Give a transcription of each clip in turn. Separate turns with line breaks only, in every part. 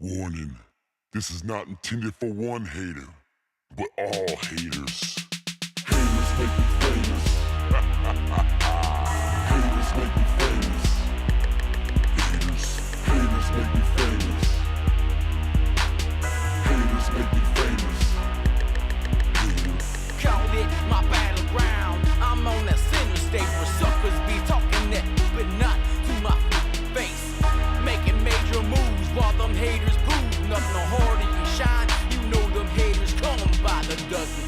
Warning, this is not intended for one hater, but all haters. Haters make me famous. Haters make me famous. Haters make me famous. Haters make me famous. Haters.
Call it my battleground. I'm on that center stage where suckers be talking that, but not to my face. Making major moves while them haters prove nothing no harder you shine. You know them haters come by the dozen.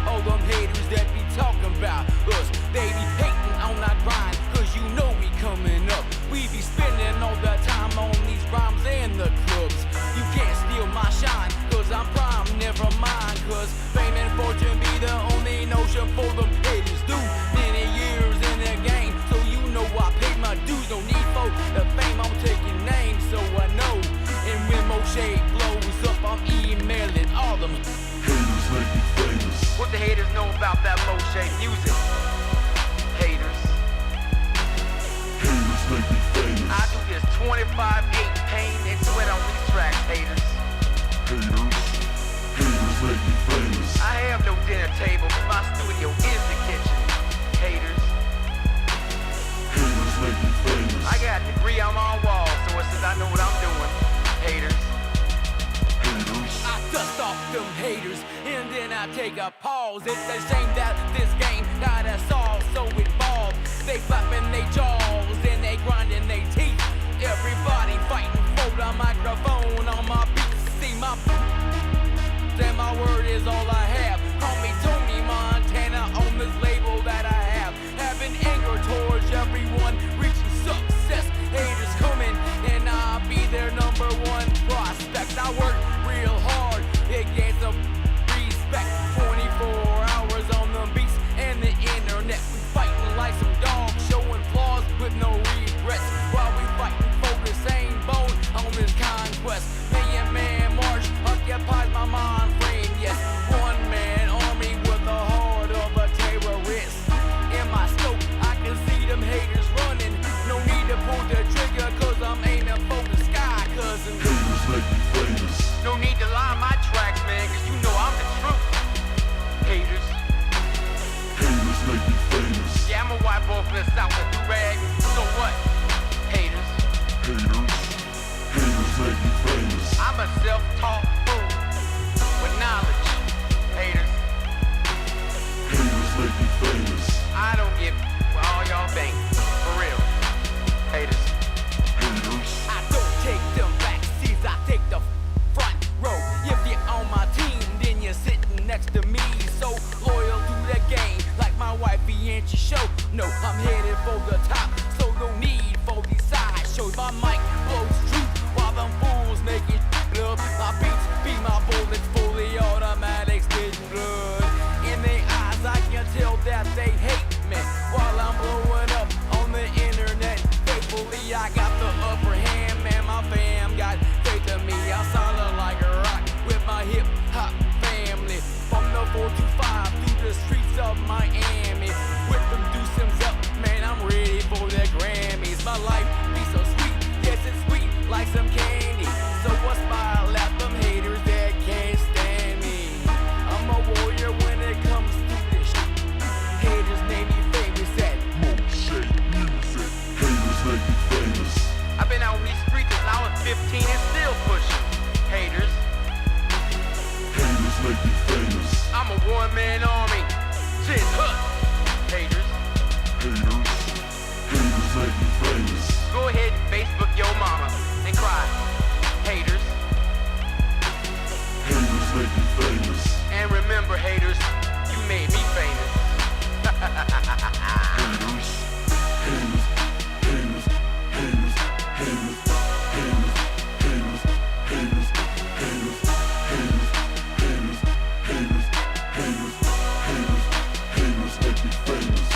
All them haters that be talking about us, they be hating on our grind, cause you know we coming up. We be spending all the time on these rhymes and the clubs. You can't steal my shine, cause I'm prime, never mind. Cause fame and fortune be the only notion for them haters. Do many years in the game, so you know I paid my dues. No need for the fame, I'm taking names, so I know. And when Moshe blows up, I'm emailing all them
Haters make me famous.
what the haters know about that Moshe music. Haters,
Haters make me famous.
I do this 25/8 pain and sweat on these tracks. Haters,
Haters. Haters make me famous.
I have no dinner table, but my studio is the kitchen. Haters,
Haters make me famous.
I got a degree on my wall, so it says I know what I'm doing. Haters,
Haters.
I dust off them haters, and then I take a pause. It's a shame that this game got us all so involved. They flapping their jaws and they grinding their teeth. Everybody fighting for the microphone on my beats. See my then my word is all I have. Call me Tony Montana on this label that I have. Having anger towards everyone reaching success. Haters coming and I'll be their number one prospect. I work real hard, it gains some respect. 24 hours on the beats and the internet. We fighting like some dogs, showing flaws with no regrets. While we fighting for the same bone on this conquest. Man march occupies my mind frame. Yes, one man army with the heart of a terrorist. In my scope, I can see them haters running. No need to pull the trigger, cause I'm aiming for the sky, cousin.
Haters make me famous.
No need to lie my tracks, man, cause you know I'm the truth. Haters.
Haters make me famous.
Yeah, I'm a white boy from the south with do-rag. So what? Haters.
Haters. Haters make me famous.
I'm a self-taught fool with knowledge. Haters.
Haters make me famous.
I don't give what all y'all think. For real. Haters.
Haters.
I don't take them back seats, I take the front row. If you're on my team, then you're sitting next to me. So loyal to the game, like my wifey and she show. No, I'm headed for the top, so no need for these side shows. My mic blows truth while them fools make it up. My beats be my bullets, fully automatic, spitting blood. In their eyes, I can tell that they hate me while I'm blowing up on the internet. Faithfully, I got the upper hand, man. My fam got faith in me. I'm solid like a rock with my hip hop family. From the 425 through the streets of Miami, with them deucems up, man. I'm ready for the Grammys. My life be so sweet, yes it's sweet like some candy. So what's my lap them haters that can't stand me? I'm a warrior when it comes to this shit. Haters name me famous at
Moshe music. Haters make me famous.
I've been out on these streets since I was 15 and still pushing. Haters,
Haters make me famous.
I'm a one-man army. Shit, huh? Haters,
Haters. Haters make me famous.
go ahead and Facebook your mama and cry. Haters,
Haters make me famous.
and remember haters, you made me famous.
Haters. Haters. Haters. Haters. Haters. Haters. Haters. Haters. Haters. Haters. Haters. Haters. Haters. Haters. Haters make me famous.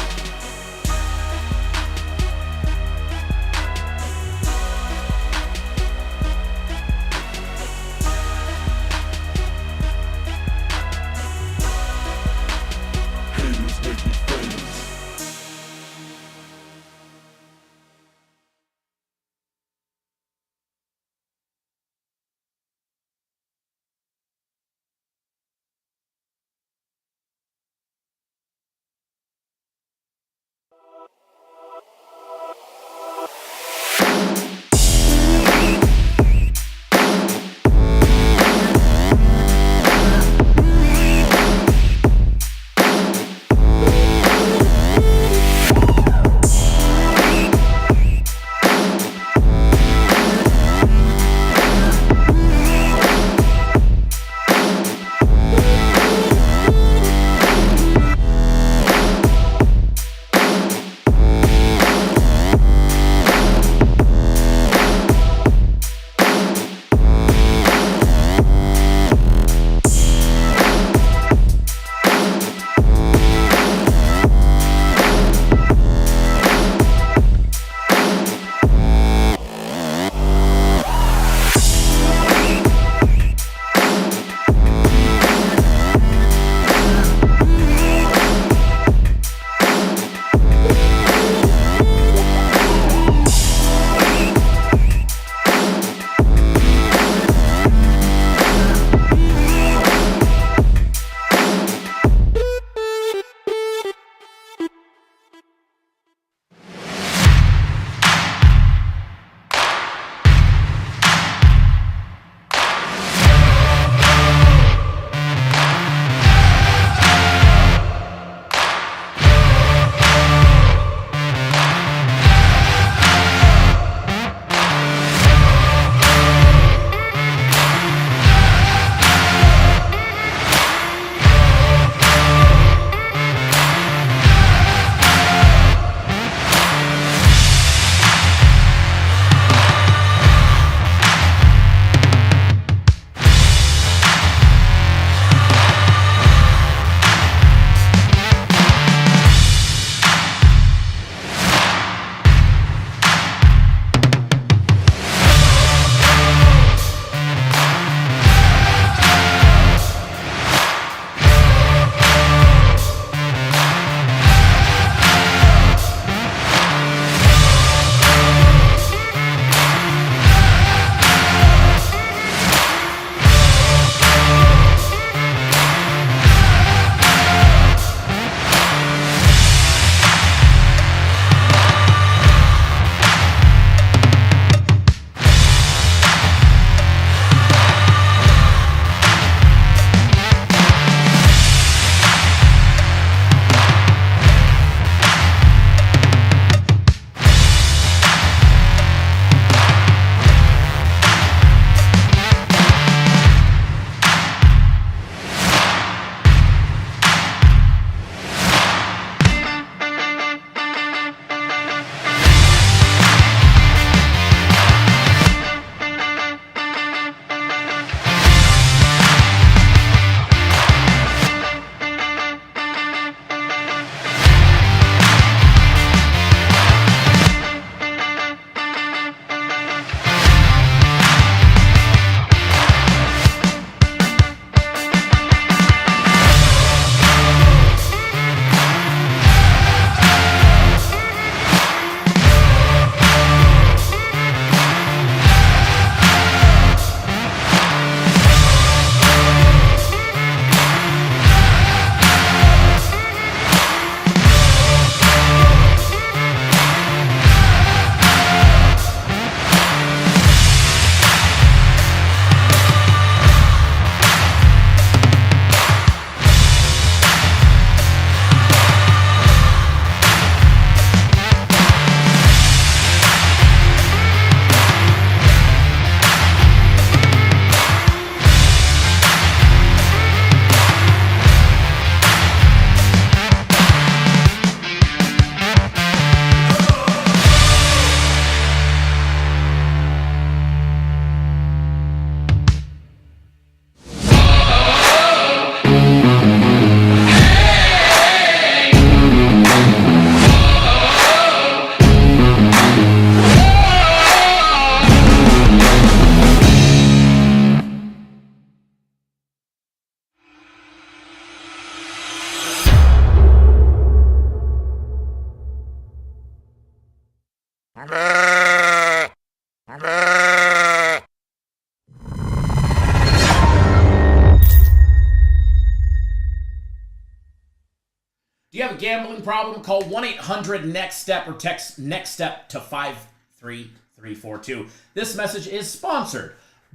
you have a gambling problem, call 1-800-NEXT-STEP or text NEXT STEP to 53342. This message is sponsored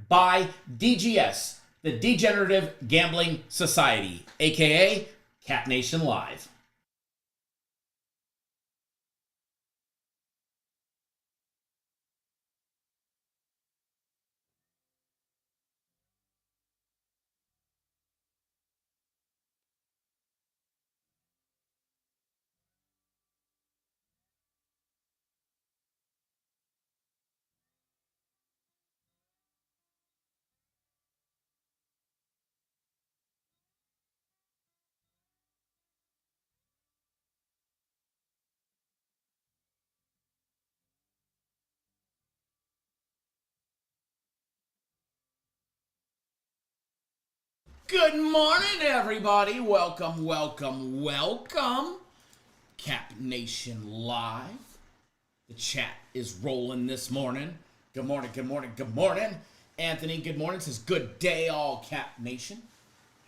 by DGS, the Degenerative Gambling Society, aka Cat Nation Live. Good morning, everybody. Welcome, welcome, welcome. Cap Nation Live. The chat is rolling this morning. Good morning, good morning, good morning. Anthony, good morning. Says, good day, all Cap Nation.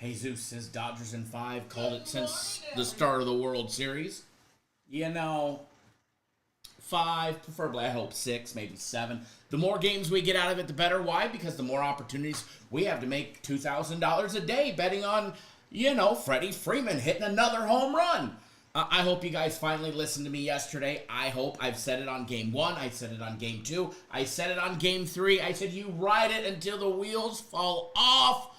Jesus says, Dodgers in 5. Called it since the start of the World Series. You know, 5, preferably, I hope 6, maybe 7. The more games we get out of it, the better. Why? Because the more opportunities we have to make $2,000 a day betting on, you know, Freddie Freeman hitting another home run. I hope you guys finally listened to me yesterday. I hope. I've said it on game 1. I said it on game 2. I said it on game 3. I said you ride it until the wheels fall off.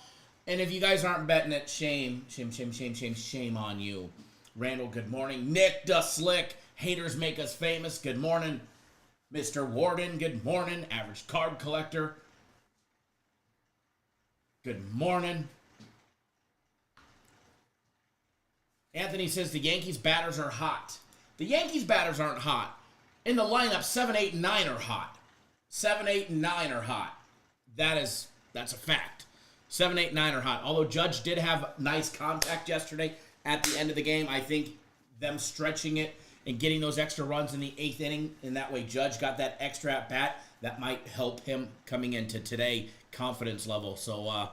And if you guys aren't betting it, shame, shame, shame, shame, shame, shame on you. Randall, good morning. Nick the Slick. Haters make us famous. Good morning. Mr. Warden, good morning. Average card collector. Good morning. Anthony says the Yankees batters are hot. The Yankees batters aren't hot. In the lineup, 7, 8, and 9 are hot. 7, 8, and 9 are hot. That's a fact. 7, 8, and 9 are hot. Although Judge did have nice contact yesterday at the end of the game, I think them stretching it and getting those extra runs in the 8th inning, and that way Judge got that extra at bat. That might help him coming into today confidence level. So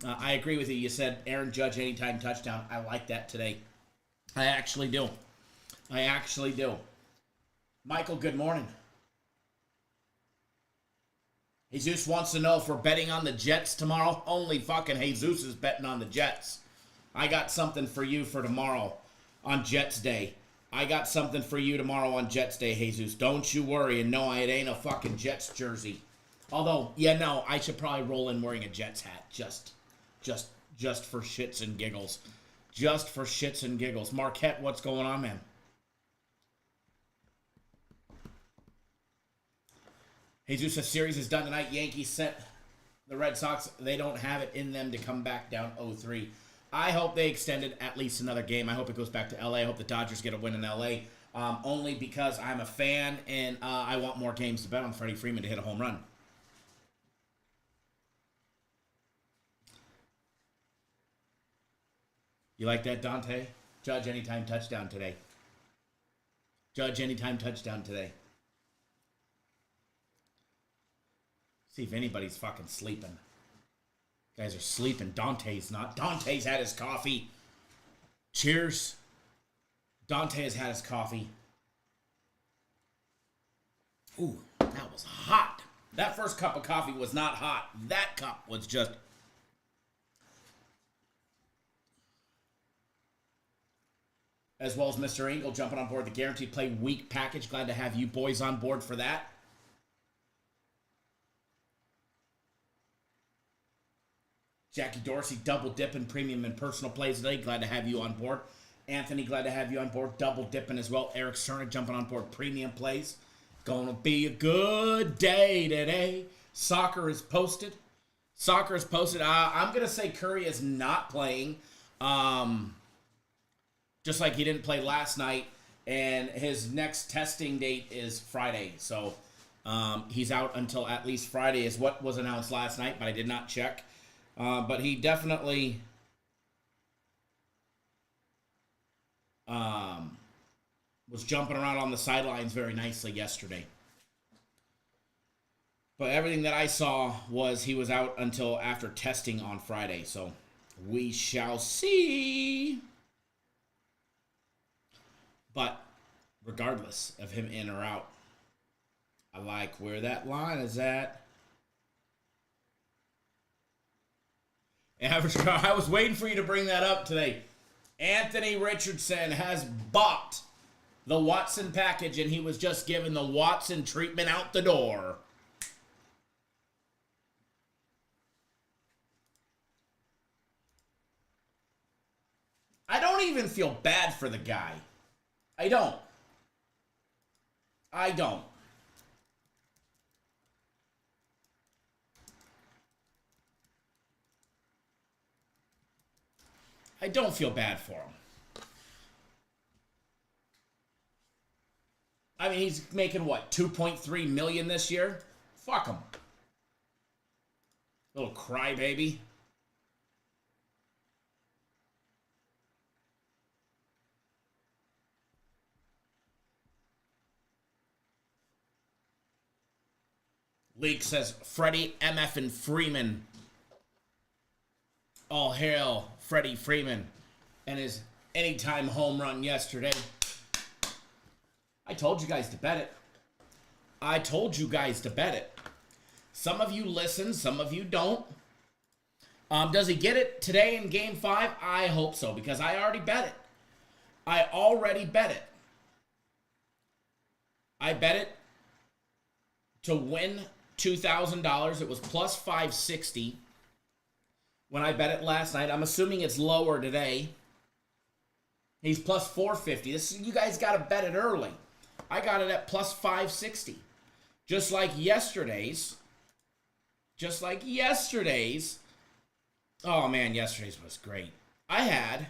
I agree with you. You said Aaron Judge anytime touchdown. I like that today. I actually do. I actually do. Michael, good morning. Jesus wants to know if we're betting on the Jets tomorrow. Only fucking Jesus is betting on the Jets. I got something for you for tomorrow on Jets Day. I got something for you tomorrow on Jets Day, Jesus. Don't you worry. And no, it ain't a fucking Jets jersey. Although, yeah, no, I should probably roll in wearing a Jets hat. Just for shits and giggles. Just for shits and giggles. Marquette, what's going on, man? Jesus, a series is done tonight. Yankees sent the Red Sox. They don't have it in them to come back down 0-3. I hope they extended at least another game. I hope it goes back to LA. I hope the Dodgers get a win in LA. Only because I'm a fan and I want more games to bet on Freddie Freeman to hit a home run. You like that, Dante? Judge anytime touchdown today. Judge anytime touchdown today. See if anybody's fucking sleeping. Guys are sleeping. Dante's not. Dante's had his coffee. Cheers. Dante has had his coffee. Ooh, that was hot. That first cup of coffee was not hot. That cup was just... As well as Mr. Engel jumping on board the Guaranteed Play Week package. Glad to have you boys on board for that. Jackie Dorsey, double dipping premium and personal plays today. Glad to have you on board. Anthony, glad to have you on board. Double dipping as well. Eric Cerna jumping on board premium plays. Gonna be a good day today. Soccer is posted. Soccer is posted. I'm going to say Curry is not playing. Just like he didn't play last night. And his next testing date is Friday. So he's out until at least Friday is what was announced last night. But I did not check. But he definitely was jumping around on the sidelines very nicely yesterday. But everything that I saw was he was out until after testing on Friday. So we shall see. But regardless of him in or out, I like where that line is at. Average car. I was waiting for you to bring that up today. Anthony Richardson has bought the Watson package, and he was just given the Watson treatment out the door. I don't even feel bad for the guy. I don't. I don't. I don't feel bad for him. I mean, he's making what, 2.3 million this year? Fuck him. Little crybaby. Leak says Freddie MF and Freeman. All hail Freddie Freeman and his anytime home run yesterday. I told you guys to bet it. I told you guys to bet it. Some of you listen, some of you don't. Does he get it today in Game 5? I hope so, because I already bet it. I already bet it. I bet it to win $2,000. It was plus 560 when I bet it last night. I'm assuming it's lower today. He's plus 450. You guys got to bet it early. I got it at plus 560. Just like yesterday's. Oh, man, yesterday's was great. I had,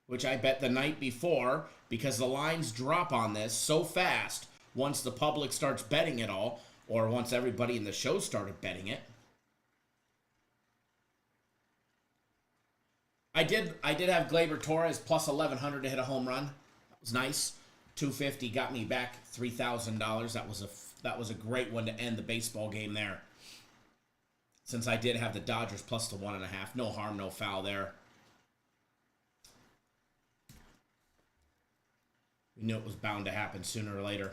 which I bet the night before, because the lines drop on this so fast once the public starts betting it all, or once everybody in the show started betting it. I did have Gleyber Torres plus 1,100 to hit a home run. That was nice. 250 got me back $3,000. That was a great one to end the baseball game there. Since I did have the Dodgers plus the 1.5. No harm, no foul there. We knew it was bound to happen sooner or later.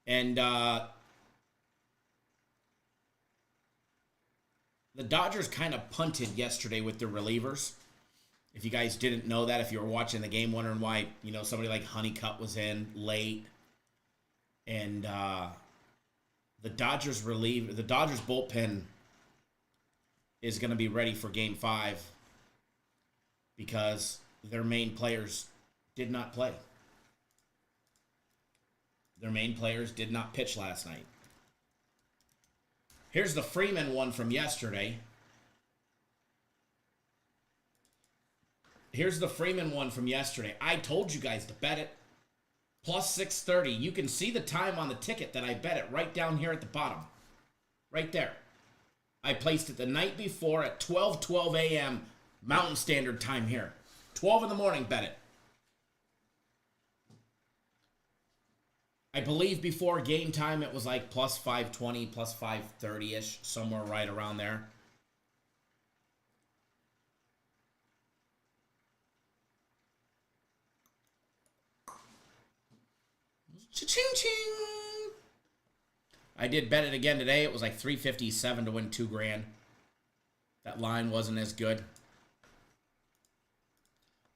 And the Dodgers kind of punted yesterday with their relievers. If you guys didn't know that, if you were watching the game wondering why, somebody like Honeycutt was in late. And the Dodgers bullpen is going to be ready for Game 5 because their main players did not play. Their main players did not pitch last night. Here's the Freeman one from yesterday. I told you guys to bet it. Plus 630. You can see the time on the ticket that I bet it right down here at the bottom. Right there. I placed it the night before at 12:12 a.m. Mountain Standard Time here. 12 in the morning, bet it. I believe before game time it was like plus 520, plus 530-ish, somewhere right around there. Cha-ching-ching! I did bet it again today. It was like $357 to win $2,000. That line wasn't as good.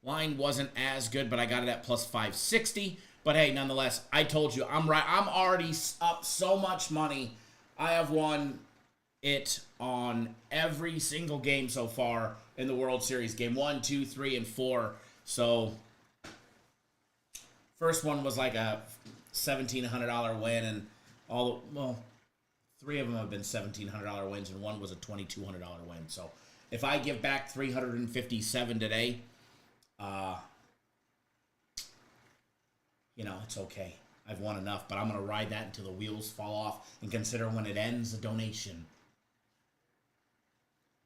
Line wasn't as good, but I got it at plus 560. But hey, nonetheless, I told you, I'm right. I'm already up so much money. I have won it on every single game so far in the World Series. Game 1, 2, 3, and 4. So, first one was like a $1,700 win, and three of them have been $1,700 wins, and one was a $2,200 win. So, if I give back $357 today, it's okay. I've won enough, but I'm going to ride that until the wheels fall off and consider when it ends a donation.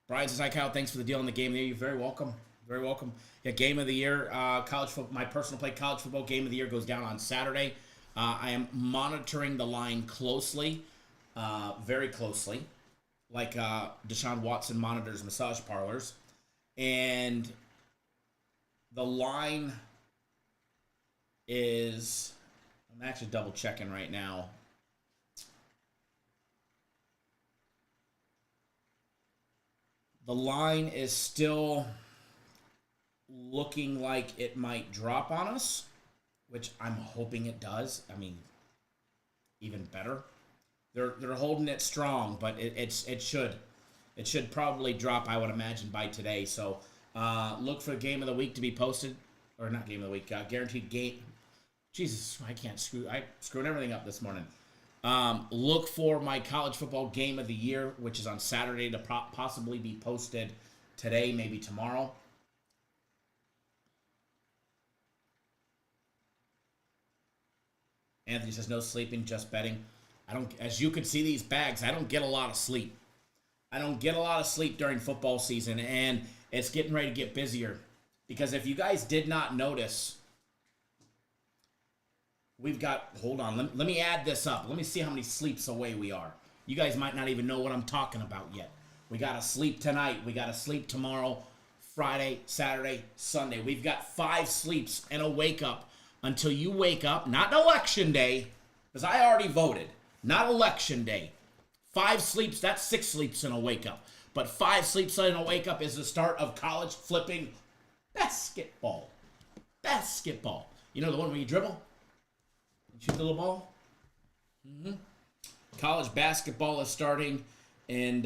Brian says, hi, Kyle. Thanks for the deal on the game of the year. You're very welcome. Very welcome. Yeah, game of the year, college football. My personal play college football game of the year goes down on Saturday. I am monitoring the line closely, very closely, like Deshaun Watson monitors massage parlors. And The line is, I'm actually double checking right now. The line is still looking like it might drop on us, which I'm hoping it does. I mean, even better. They're holding it strong, but it should probably drop, I would imagine, by today. So look for the game of the week to be posted, or not game of the week, guaranteed game. Jesus, I'm screwing everything up this morning. Look for my college football game of the year, which is on Saturday, to possibly be posted today, maybe tomorrow. Anthony says no sleeping, just betting. As you can see these bags, I don't get a lot of sleep. I don't get a lot of sleep during football season, and it's getting ready to get busier. Because if you guys did not notice, we've got, hold on, let me add this up. Let me see how many sleeps away we are. You guys might not even know what I'm talking about yet. We got to sleep tonight. We got to sleep tomorrow, Friday, Saturday, Sunday. We've got 5 sleeps and a wake up until you wake up. Not election day, because I already voted. Not election day. 5 sleeps, that's 6 sleeps and a wake up. But 5 sleeps and a wake up is the start of college flipping basketball. Basketball. You know the one where you dribble? Shoot the little ball? Mm-hmm. College basketball is starting, and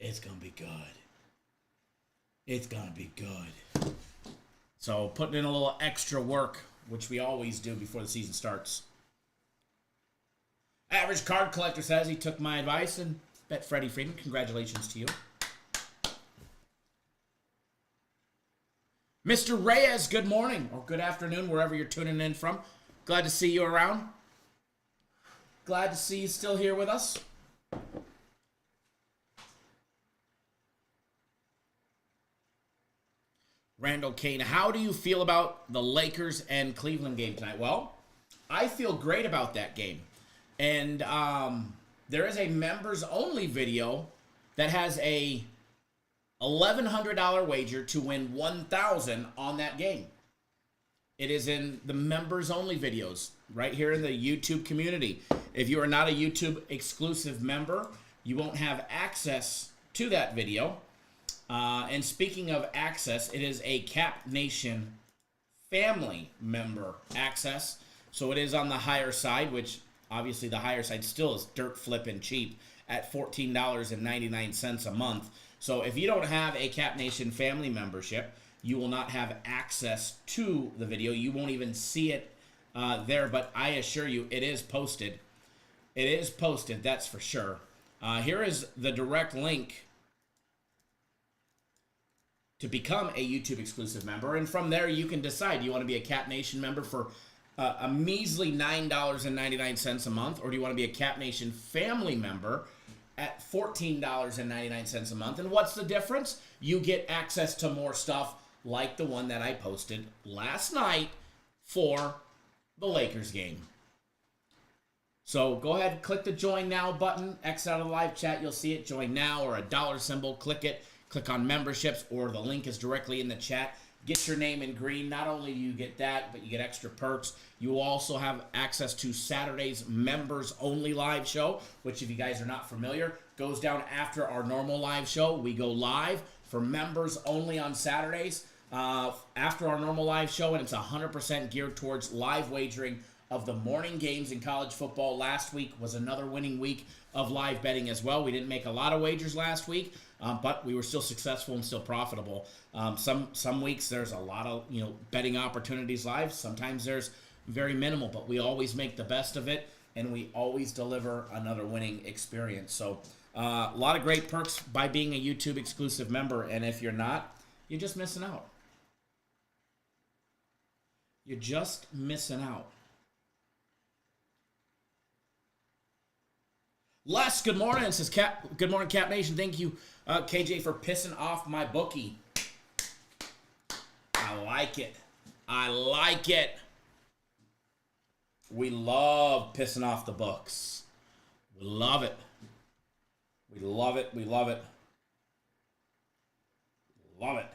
it's going to be good. It's going to be good. So putting in a little extra work, which we always do before the season starts. Average Card Collector says he took my advice and bet Freddie Freeman. Congratulations to you. Mr. Reyes, good morning or good afternoon, wherever you're tuning in from. Glad to see you around. Glad to see you still here with us. Randall Kane, how do you feel about the Lakers and Cleveland game tonight? Well, I feel great about that game. And there is a members-only video that has a $1,100 wager to win $1,000 on that game. It is in the members-only videos right here in the YouTube community. If you are not a YouTube exclusive member, you won't have access to that video. And speaking of access, it is a Cap Nation family member access. So it is on the higher side, which obviously the higher side still is dirt flipping cheap at $14.99 a month. So if you don't have a Cap Nation family membership, you will not have access to the video. You won't even see it there, but I assure you it is posted. It is posted, that's for sure. Here is the direct link to become a YouTube exclusive member, and from there you can decide, do you want to be a Cap Nation member for a measly $9.99 a month, or do you want to be a Cap Nation family member at $14.99 a month? And what's the difference? You get access to more stuff like the one that I posted last night for the Lakers game. So go ahead and click the join now button, X out of the live chat, you'll see it, join now, or a dollar symbol, click it. Click on memberships, or the link is directly in the chat. Get your name in green. Not only do you get that, but you get extra perks. You will also have access to Saturday's members-only live show, which, if you guys are not familiar, goes down after our normal live show. We go live for members only on Saturdays after our normal live show, and it's 100% geared towards live wagering of the morning games in college football. Last week was another winning week of live betting as well. We didn't make a lot of wagers last week, but we were still successful and still profitable. Some weeks there's a lot of betting opportunities live. Sometimes there's very minimal, but we always make the best of it, and we always deliver another winning experience. So a lot of great perks by being a YouTube exclusive member, and if you're not, you're just missing out. You're just missing out. Les, good morning. It says good morning, Cap Nation. Thank you, KJ, for pissing off my bookie. I like it. I like it. We love pissing off the books. We love it. We love it. We love it. Love it.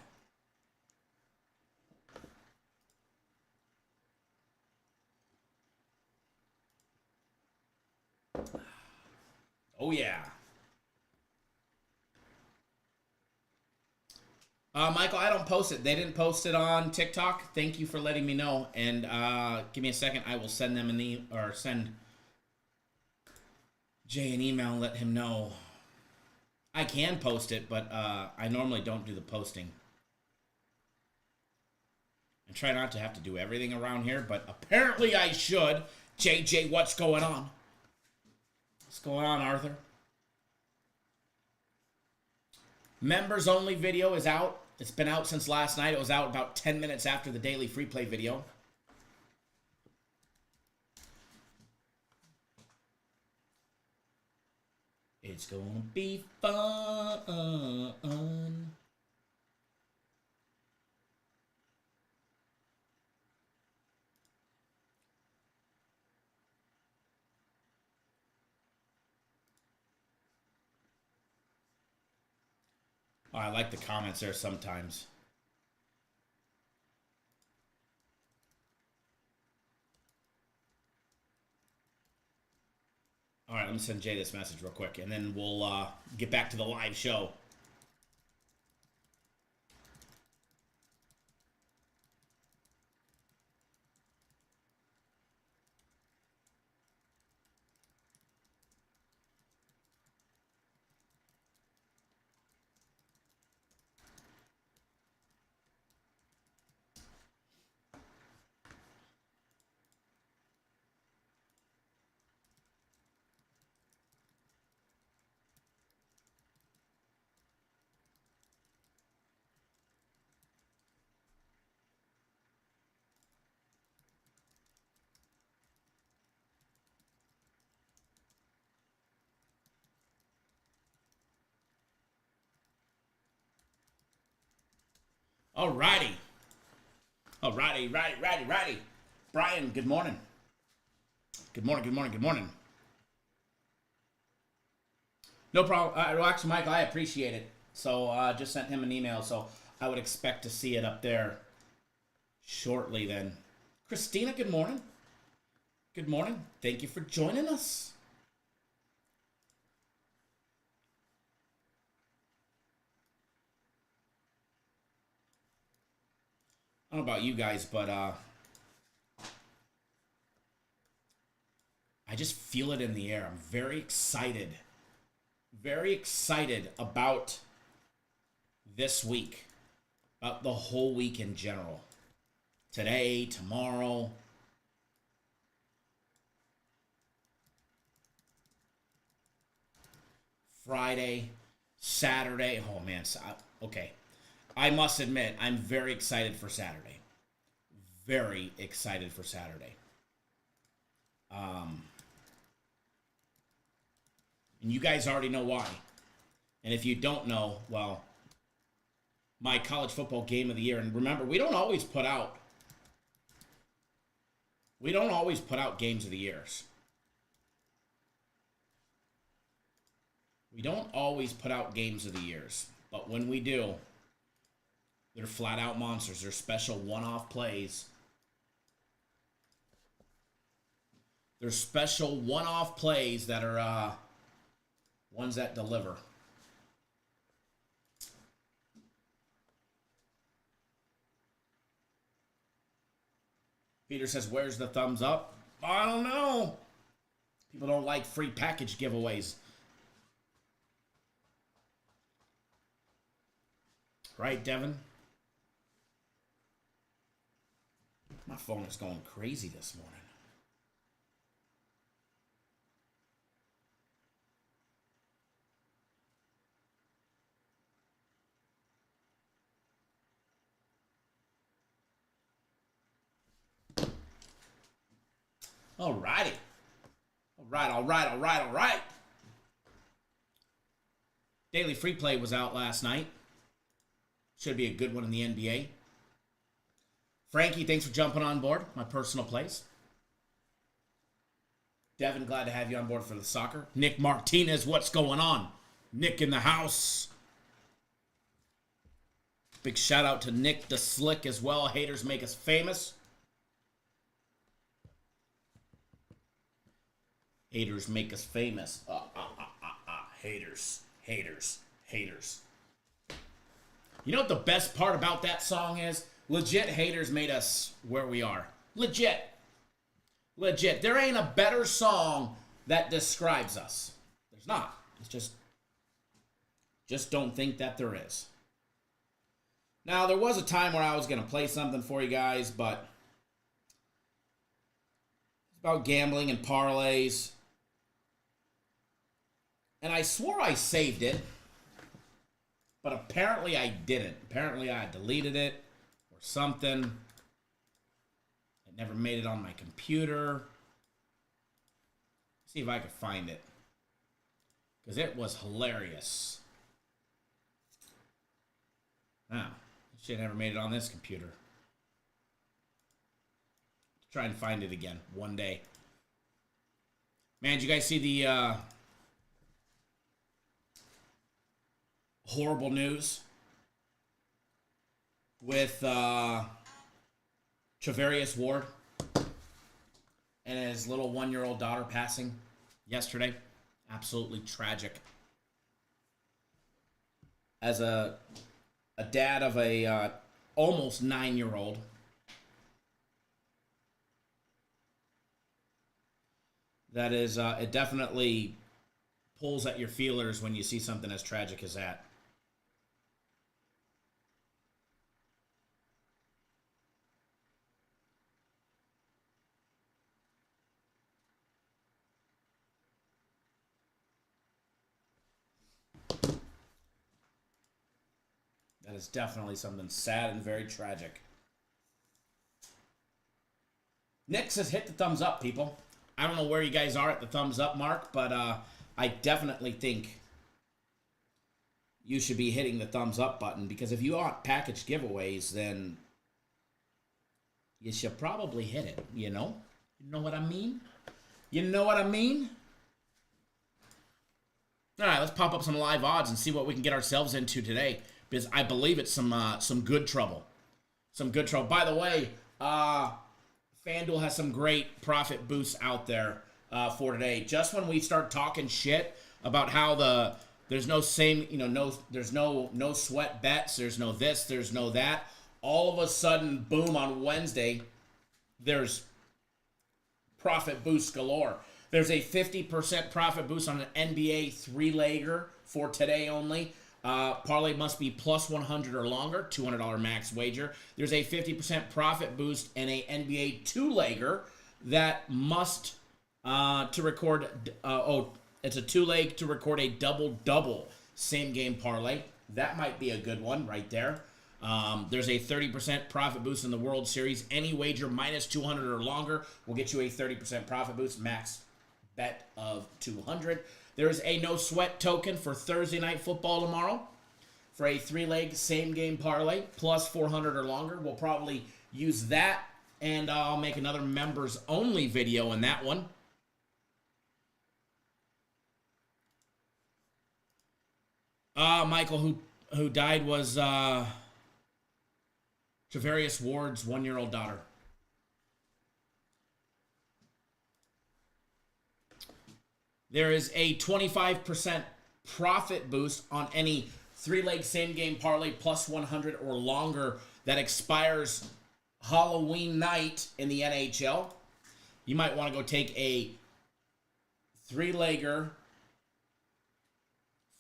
Oh, yeah. Michael, I don't post it. They didn't post it on TikTok. Thank you for letting me know. And give me a second. I will send them send Jay an email and let him know. I can post it, but I normally don't do the posting. I try not to have to do everything around here, but apparently I should. JJ, what's going on? What's going on, Arthur? Members only video is out. It's been out since last night. It was out about 10 minutes after the daily free play video. It's gonna be fun. Oh, I like the comments there sometimes. All right, let me send Jay this message real quick, and then we'll get back to the live show. Alrighty. Righty. Brian, good morning. Good morning. No problem. Well, actually, Michael, I appreciate it. So just sent him an email, so I would expect to see it up there shortly then. Christina, good morning. Good morning. Thank you for joining us. I don't know about you guys, but I just feel it in the air. I'm very excited about this week, about the whole week in general. Today, tomorrow. Friday, Saturday. Oh, man. Okay. I must admit, I'm very excited for Saturday. Very excited for Saturday. And you guys already know why. And if you don't know, well, my college football game of the year. And remember, we don't always put out games of the years. We don't always put out games of the years. But when we do, they're flat out monsters. They're special one-off plays. They're special one-off plays that are ones that deliver. Peter says, where's the thumbs up? I don't know. People don't like free package giveaways. Right, Devin? My phone is going crazy this morning. Alrighty. All right. Daily Free Play was out last night. Should be a good one in the NBA. Frankie, thanks for jumping on board. My personal place. Devin, glad to have you on board for the soccer. Nick Martinez, what's going on? Nick in the house. Big shout out to Nick the Slick as well. Haters make us famous. Haters make us famous. Haters, haters, haters. You know what the best part about that song is? Legit haters made us where we are. Legit. Legit. There ain't a better song that describes us. There's not. It's just don't think that there is. Now, there was a time where I was going to play something for you guys, but it's about gambling and parlays. And I swore I saved it, but apparently I didn't. Apparently I deleted it or something. It never made it on my computer. See if I could find it, because it was hilarious. Now, shit never made it on this computer. Try and find it again one day. Man, did you guys see the horrible news with Travarius Ward and his little 1-year-old daughter passing yesterday? Absolutely tragic. As a dad of a almost 9-year-old, that is, it definitely pulls at your feelers when you see something as tragic as that. That is definitely something sad and very tragic. Nick says hit the thumbs up, people. I don't know where you guys are at the thumbs up mark, but I definitely think you should be hitting the thumbs up button, because if you want package giveaways, then you should probably hit it, you know? You know what I mean? You know what I mean? All right, let's pop up some live odds and see what we can get ourselves into today, because I believe it's some good trouble. Some good trouble. By the way, FanDuel has some great profit boosts out there for today. Just when we start talking shit about how there's no same, there's no sweat bets, there's no this, there's no that, all of a sudden, boom, on Wednesday, there's profit boost galore. There's a 50% profit boost on an NBA 3-legger for today only. Parlay must be plus 100 or longer, $200 max wager. There's a 50% profit boost in a NBA 2-legger that must to record. It's a 2-leg to record a double-double same game parlay. That might be a good one right there. There's a 30% profit boost in the World Series. Any wager minus 200 or longer will get you a 30% profit boost, max bet of 200. There's a no sweat token for Thursday Night Football tomorrow for a 3-leg same game parlay plus 400 or longer. We'll probably use that, and I'll make another members only video in that one. Michael, who died was Travarius Ward's 1-year-old daughter. There is a 25% profit boost on any 3-leg same-game parlay plus 100 or longer that expires Halloween night in the NHL. You might want to go take a 3-legger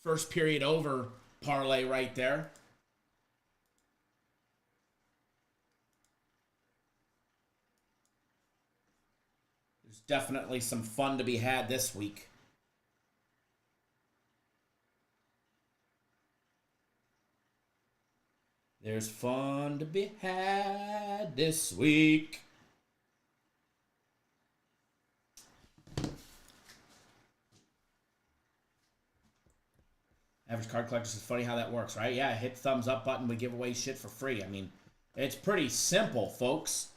first period over parlay right there. There's definitely some fun to be had this week. There's fun to be had this week. Average card collectors, is funny how that works, right? Yeah, hit the thumbs up button, we give away shit for free. I mean, it's pretty simple, folks.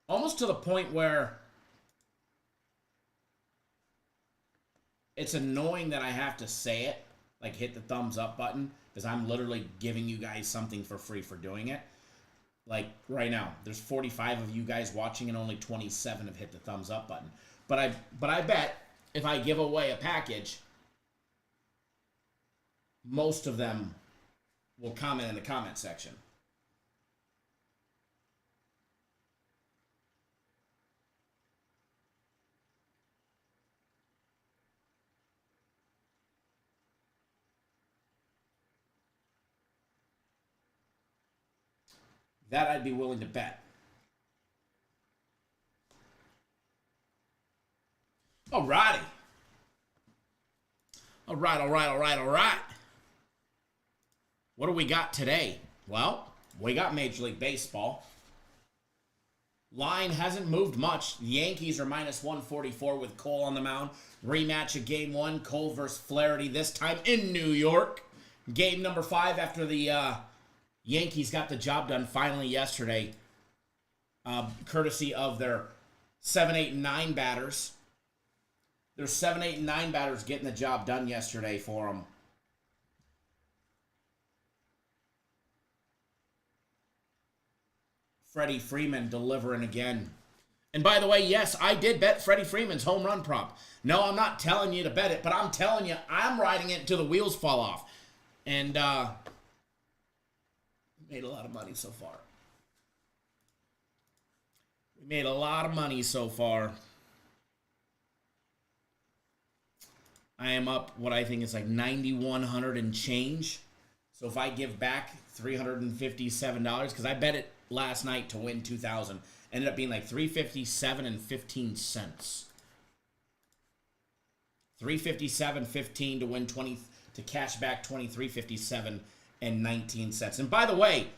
Almost to the point where it's annoying that I have to say it, like hit the thumbs up button, because I'm literally giving you guys something for free for doing it. Like right now, there's 45 of you guys watching and only 27 have hit the thumbs up button. But I bet if I give away a package, most of them will comment in the comment section. That I'd be willing to bet. Alrighty. All right. What do we got today? Well, we got Major League Baseball. Line hasn't moved much. The Yankees are minus 144 with Cole on the mound. Rematch of Game 1, Cole versus Flaherty, this time in New York. Game number 5 after the Yankees got the job done finally yesterday, courtesy of their 7, 8, and 9 batters. Their 7, 8, and 9 batters getting the job done yesterday for them. Freddie Freeman delivering again. And by the way, yes, I did bet Freddie Freeman's home run prop. No, I'm not telling you to bet it, but I'm telling you, I'm riding it until the wheels fall off. And made a lot of money so far. We made a lot of money so far. I am up what I think is like 9,100 and change. So if I give back $357, because I bet it last night to win 2,000, ended up being like $357 and 15 cents. $357.15 to win 20, to cash back $23.57 and 19 cents. And by the way,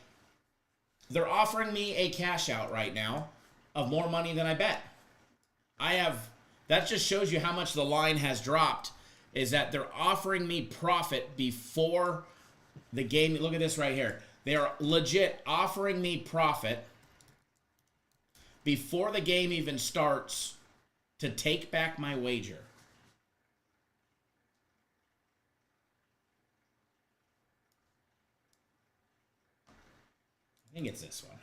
they're offering me a cash out right now of more money than I bet. That just shows you how much the line has dropped, is that they're offering me profit before the game. Look at this right here. They are legit offering me profit before the game even starts to take back my wager. I think it's this one.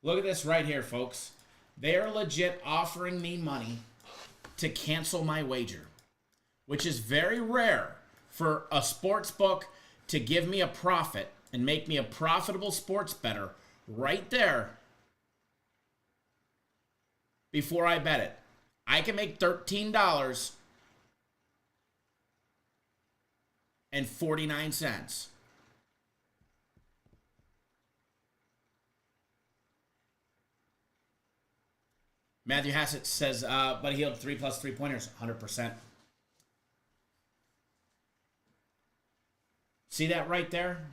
Look at this right here, folks. They're legit offering me money to cancel my wager, which is very rare for a sports book to give me a profit and make me a profitable sports bettor right there before I bet it. I can make $13.49. Matthew Hassett says, but he held 3+ 3-pointers, 100%. See that right there?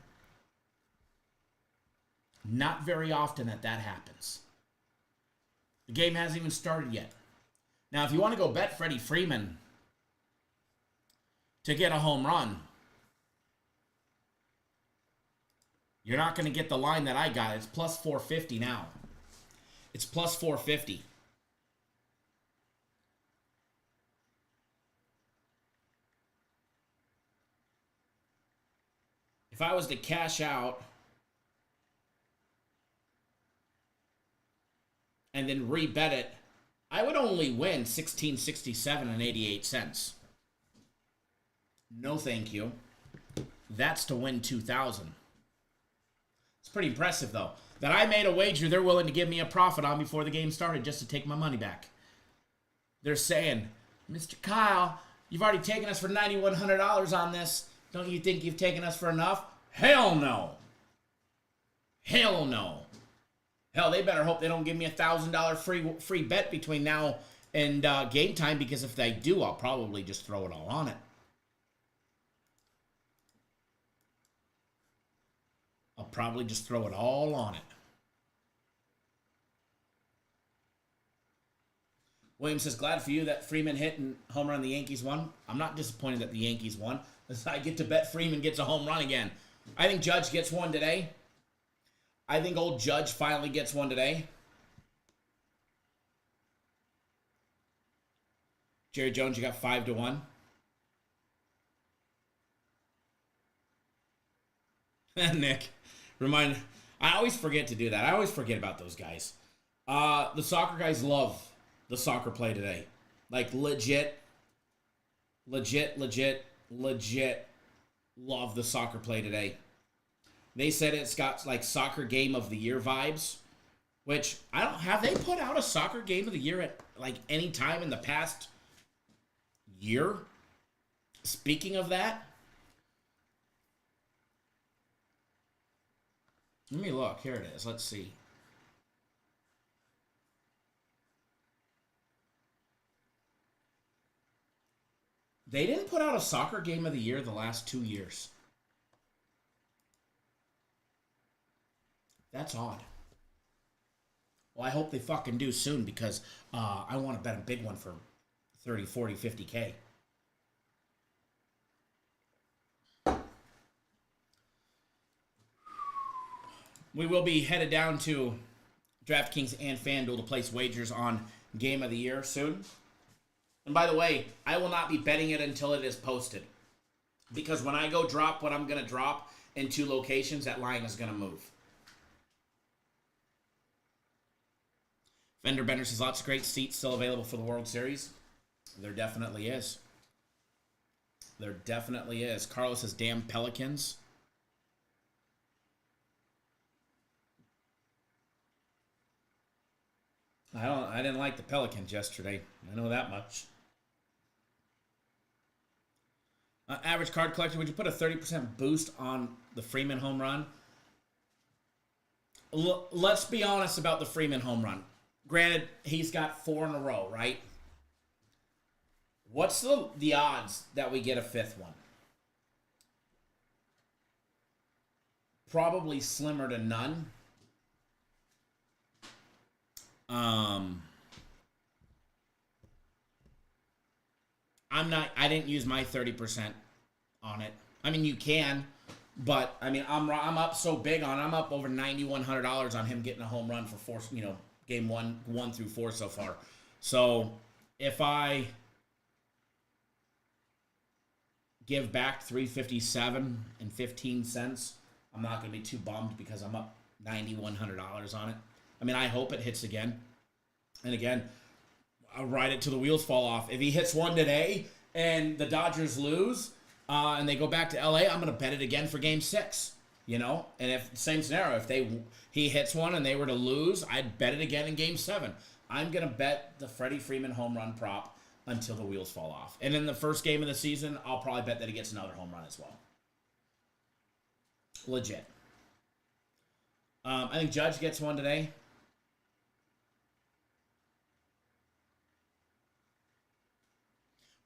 Not very often that happens. The game hasn't even started yet. Now, if you want to go bet Freddie Freeman to get a home run, you're not going to get the line that I got. It's plus 450 now. It's plus 450. If I was to cash out and then rebet it, I would only win $16.67 and 88 cents. No thank you. That's to win 2,000. It's pretty impressive, though, that I made a wager they're willing to give me a profit on before the game started just to take my money back. They're saying, Mr. Kyle, you've already taken us for $9,100 on this. Don't you think you've taken us for enough? Hell no. Hell no. Hell, they better hope they don't give me $1,000 free bet between now and game time, because if they do, I'll probably just throw it all on it. I'll probably just throw it all on it. William says, glad for you that Freeman hit and home run the Yankees won. I'm not disappointed that the Yankees won. I get to bet Freeman gets a home run again. I think Judge gets one today. I think old Judge finally gets one today. Jerry Jones, you got 5-1. Nick, I always forget to do that. I always forget about those guys. The soccer guys love the soccer play today. Like legit love the soccer play today. They said it's got like soccer game of the year vibes, which I don't have. They put out a soccer game of the year at like any time in the past year? Speaking of that, let me look. Here it is. Let's see. They didn't put out a soccer game of the year the last 2 years. That's odd. Well, I hope they fucking do soon because I want to bet a big one for 30, 40, 50K. We will be headed down to DraftKings and FanDuel to place wagers on Game of the Year soon. And by the way, I will not be betting it until it is posted. Because when I go drop what I'm going to drop in 2 locations, that line is going to move. Fender Bender says lots of great seats still available for the World Series. There definitely is. There definitely is. Carlos says damn Pelicans. I didn't like the Pelicans yesterday. I know that much. Average card collector, would you put a 30% boost on the Freeman home run? Let's be honest about the Freeman home run. Granted, he's got 4 in a row, right? What's the odds that we get a 5th one? Probably slimmer to none. I didn't use my 30% on it. I mean, you can, but I mean, I'm up so big on it. I'm up over $9,100 on him getting a home run for 4, game 1 through 4 so far. So if I give back $357.15, I'm not going to be too bummed because I'm up $9,100 on it. I mean, I hope it hits again. And again, I'll ride it till the wheels fall off. If he hits one today and the Dodgers lose and they go back to LA, I'm going to bet it again for game 6. And if same scenario, if he hits one and they were to lose, I'd bet it again in game 7. I'm going to bet the Freddie Freeman home run prop until the wheels fall off. And in the first game of the season, I'll probably bet that he gets another home run as well. Legit. I think Judge gets one today.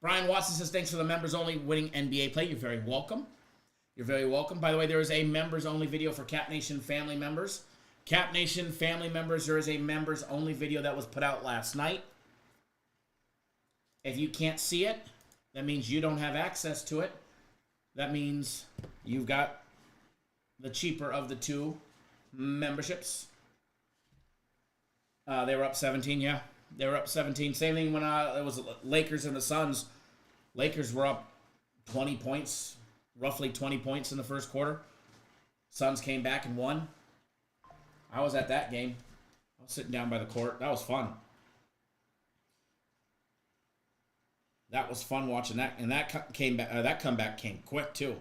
Brian Watson says, thanks for the members-only winning NBA play. You're very welcome. You're very welcome. By the way, there is a members-only video for Cap Nation family members. Cap Nation family members, there is a members-only video that was put out last night. If you can't see it, that means you don't have access to it. That means you've got the cheaper of the 2 memberships. They were up 17, yeah. They were up 17. Same thing when it was Lakers and the Suns. Lakers were up 20 points, roughly 20 points in the first quarter. Suns came back and won. I was at that game. I was sitting down by the court. That was fun. That was fun watching that, and that came back. That comeback came quick too.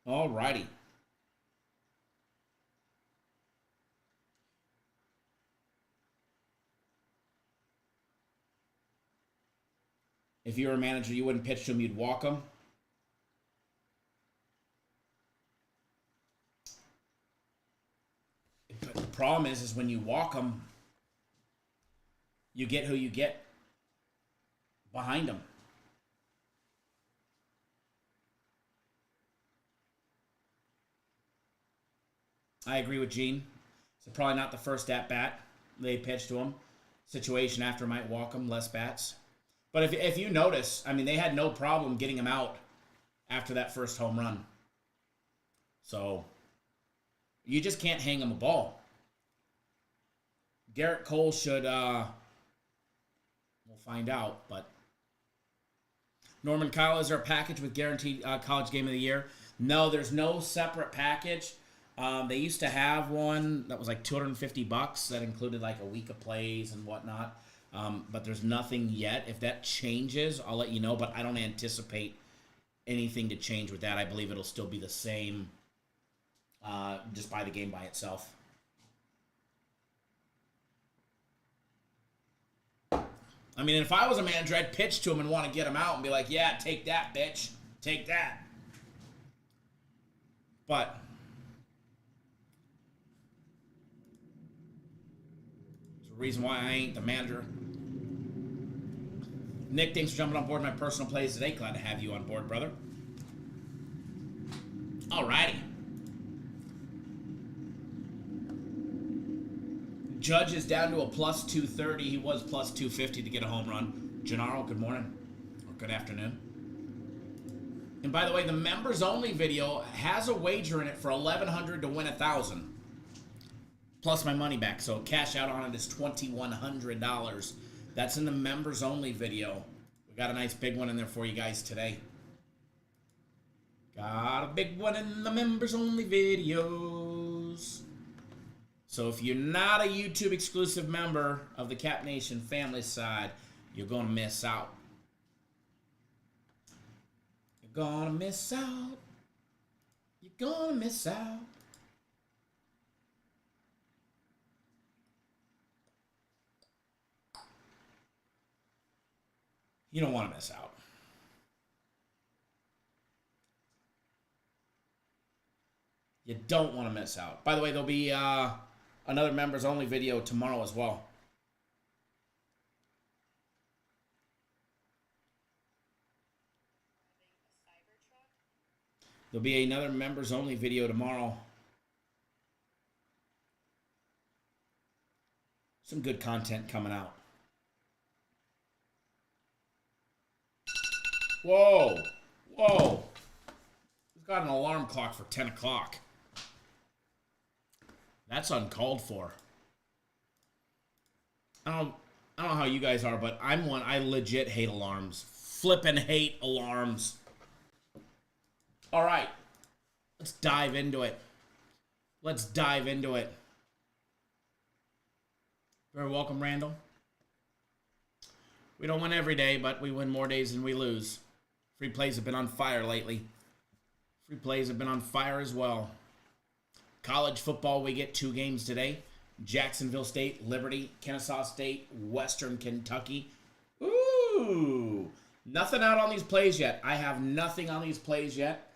All righty. If you were a manager, you wouldn't pitch to him, you'd walk him. But the problem is when you walk him, you get who you get behind him. I agree with Gene. It's probably not the first at-bat they pitched to him. Situation after might walk him, less bats. But if you notice, I mean, they had no problem getting him out after that first home run. So you just can't hang him a ball. Garrett Cole should, we'll find out, but Norman Kyle, is there a package with guaranteed college game of the year? No, there's no separate package. They used to have one that was like $250 that included like a week of plays and whatnot. But there's nothing yet. If that changes, I'll let you know, but I don't anticipate anything to change with that. I believe it'll still be the same. Just buy the game by itself. I mean, if I was a manager, I'd pitch to him and want to get him out and be like, yeah, take that, bitch. Take that. But there's a reason why I ain't the manager. Nick, thanks for jumping on board my personal plays today. Glad to have you on board, brother. Alrighty. Judge is down to a plus 230. He was plus 250 to get a home run. Gennaro, good morning. Or good afternoon. And by the way, the members only video has a wager in it for $1,100 to win $1,000. Plus my money back. So cash out on it is $2,100. That's in the members only video. We got a nice big one in there for you guys today. Got a big one in the members only videos. So if you're not a YouTube exclusive member of the Cap Nation family side, you're going to miss out. You're going to miss out. You're going to miss out. You don't want to miss out. You don't want to miss out. By the way, there'll be another members only video tomorrow as well. There'll be another members only video tomorrow. Some good content coming out. Whoa. Whoa. We've got an alarm clock for 10 o'clock. That's uncalled for. I don't know how you guys are, but I'm one. I legit hate alarms. Flippin' hate alarms. All right. Let's dive into it. Let's dive into it. Very welcome, Randall. We don't win every day, but we win more days than we lose. Free plays have been on fire lately. Free plays have been on fire as well. College football, we get 2 games today. Jacksonville State, Liberty, Kennesaw State, Western Kentucky. Ooh. Nothing out on these plays yet. I have nothing on these plays yet.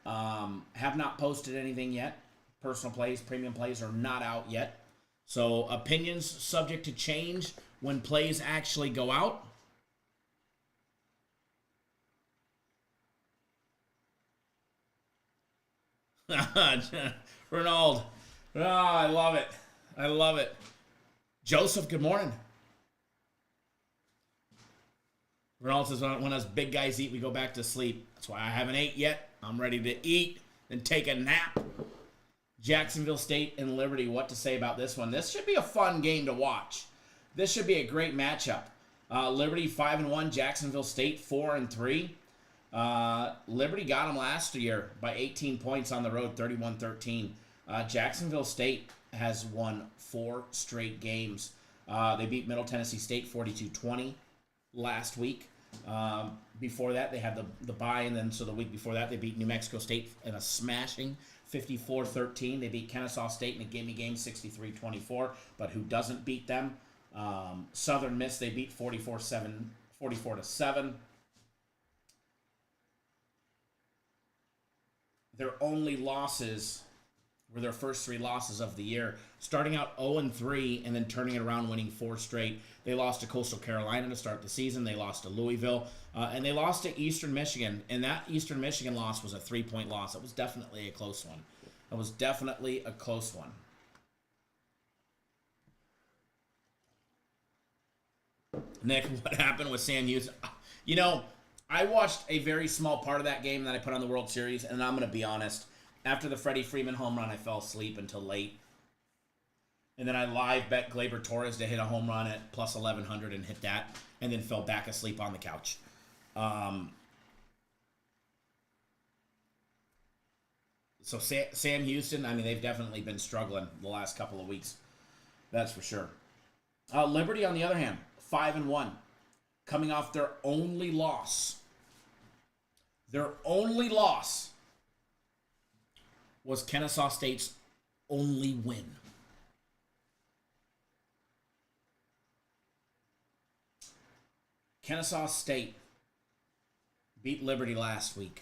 Have not posted anything yet. Personal plays, premium plays are not out yet. So opinions subject to change when plays actually go out. Ronald. Oh, I love it. I love it. Joseph, good morning. Ronald says, when us big guys eat, we go back to sleep. That's why I haven't ate yet. I'm ready to eat and take a nap. Jacksonville State and Liberty, what to say about this one? This should be a fun game to watch. This should be a great matchup. Liberty 5-1, Jacksonville State 4-3. Liberty got them last year by 18 points on the road, 31-13. Jacksonville State has won 4 straight games. They beat Middle Tennessee State 42-20 last week. Before that, they had the bye, and then so the week before that, they beat New Mexico State in a smashing 54-13. They beat Kennesaw State in a gimme game 63-24, but who doesn't beat them? Southern Miss, they beat 44-7. Their only losses were their first 3 losses of the year, starting out 0-3 and then turning it around, winning 4 straight. They lost to Coastal Carolina to start the season. They lost to Louisville, and they lost to Eastern Michigan. And that Eastern Michigan loss was a 3-point loss. It was definitely a close one. It was definitely a close one. Nick, what happened with Sam Houston? I watched a very small part of that game that I put on the World Series, and I'm going to be honest. After the Freddie Freeman home run, I fell asleep until late. And then I live bet Gleyber Torres to hit a home run at plus 1,100 and hit that. And then fell back asleep on the couch. So Sam Houston, I mean, they've definitely been struggling the last couple of weeks. That's for sure. Liberty, on the other hand, 5-1. Coming off their only loss. Their only loss was Kennesaw State's only win. Kennesaw State beat Liberty last week.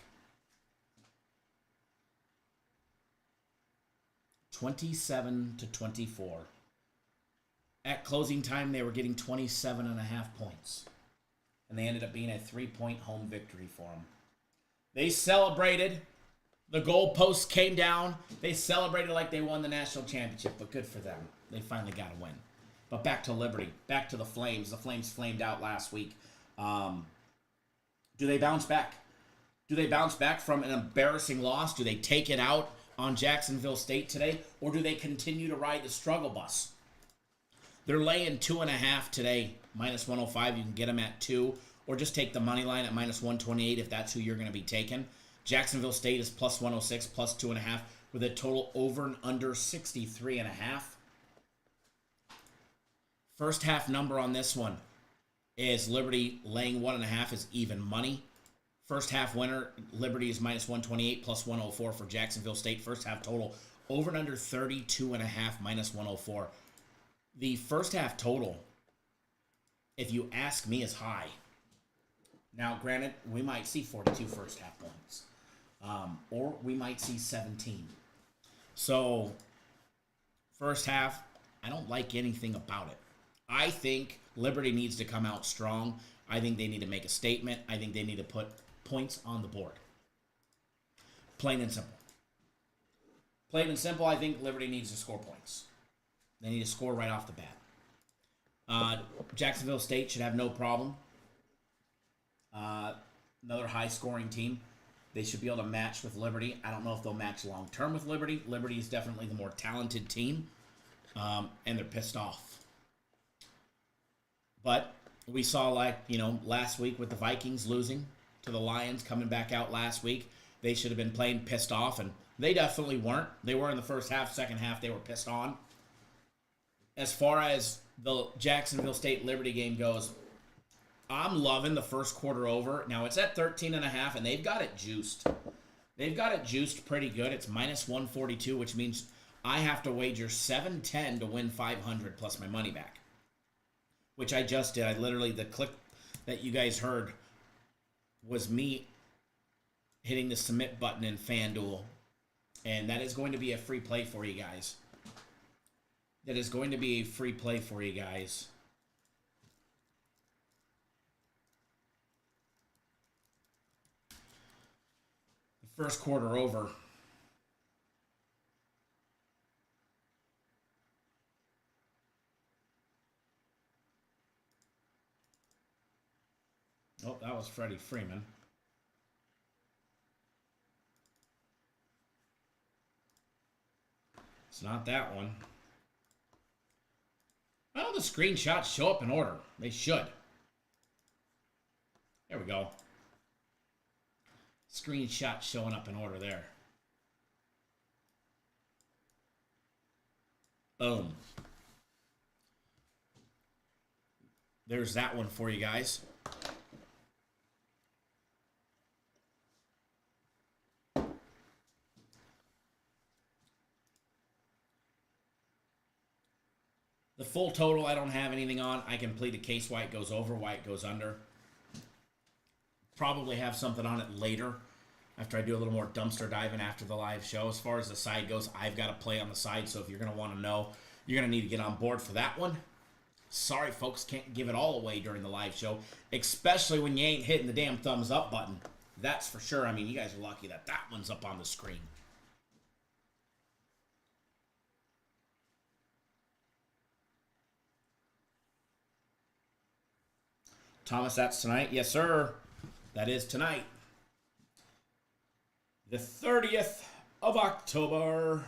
27-24. At closing time, they were getting 27.5 points. And they ended up being a 3-point home victory for them. They celebrated. The goalposts came down. They celebrated like they won the national championship, but good for them. They finally got a win. But back to Liberty. Back to the Flames. The Flames flamed out last week. Do they bounce back? Do they bounce back from an embarrassing loss? Do they take it out on Jacksonville State today? Or do they continue to ride the struggle bus? They're laying 2.5 today, minus 105. You can get them at 2. Or just take the money line at minus 128 if that's who you're going to be taking. Jacksonville State is plus 106, plus 2.5, with a total over and under 63.5. First half number on this one is Liberty laying 1.5 is even money. First half winner, Liberty is minus 128, plus 104 for Jacksonville State. First half total, over and under 32.5, minus 104. The first half total, if you ask me, is high. Now, granted, we might see 42 first half points. Or we might see 17. So, first half, I don't like anything about it. I think Liberty needs to come out strong. I think they need to make a statement. I think they need to put points on the board. Plain and simple. Plain and simple, I think Liberty needs to score points. They need to score right off the bat. Jacksonville State should have no problem. Another high-scoring team. They should be able to match with Liberty. I don't know if they'll match long-term with Liberty. Liberty is definitely the more talented team, and they're pissed off. But we saw, last week with the Vikings losing to the Lions, coming back out last week. They should have been playing pissed off, and they definitely weren't. They were in the first half. Second half, they were pissed on. As far as the Jacksonville State-Liberty game goes, I'm loving the first quarter over. Now, it's at 13.5, and they've got it juiced. They've got it juiced pretty good. It's minus 142, which means I have to wager 710 to win 500 plus my money back, which I just did. I literally, the click that you guys heard was me hitting the submit button in FanDuel, and that is going to be a free play for you guys. That is going to be a free play for you guys. First quarter over. Oh, that was Freddie Freeman. It's not that one. Well, the screenshots show up in order. They should. There we go. Screenshot showing up in order there. Boom. There's that one for you guys. The full total, I don't have anything on. I can plead a case why it goes over, why it goes under. Probably have something on it later after I do a little more dumpster diving after the live show. As far as the side goes, I've got to play on the side, so if you're going to want to know, you're going to need to get on board for that one. Sorry, folks, can't give it all away during the live show, especially when you ain't hitting the damn thumbs up button. That's for sure. I mean, you guys are lucky that that one's up on the screen. Thomas, that's tonight? Yes, sir. That is tonight. The 30th of October.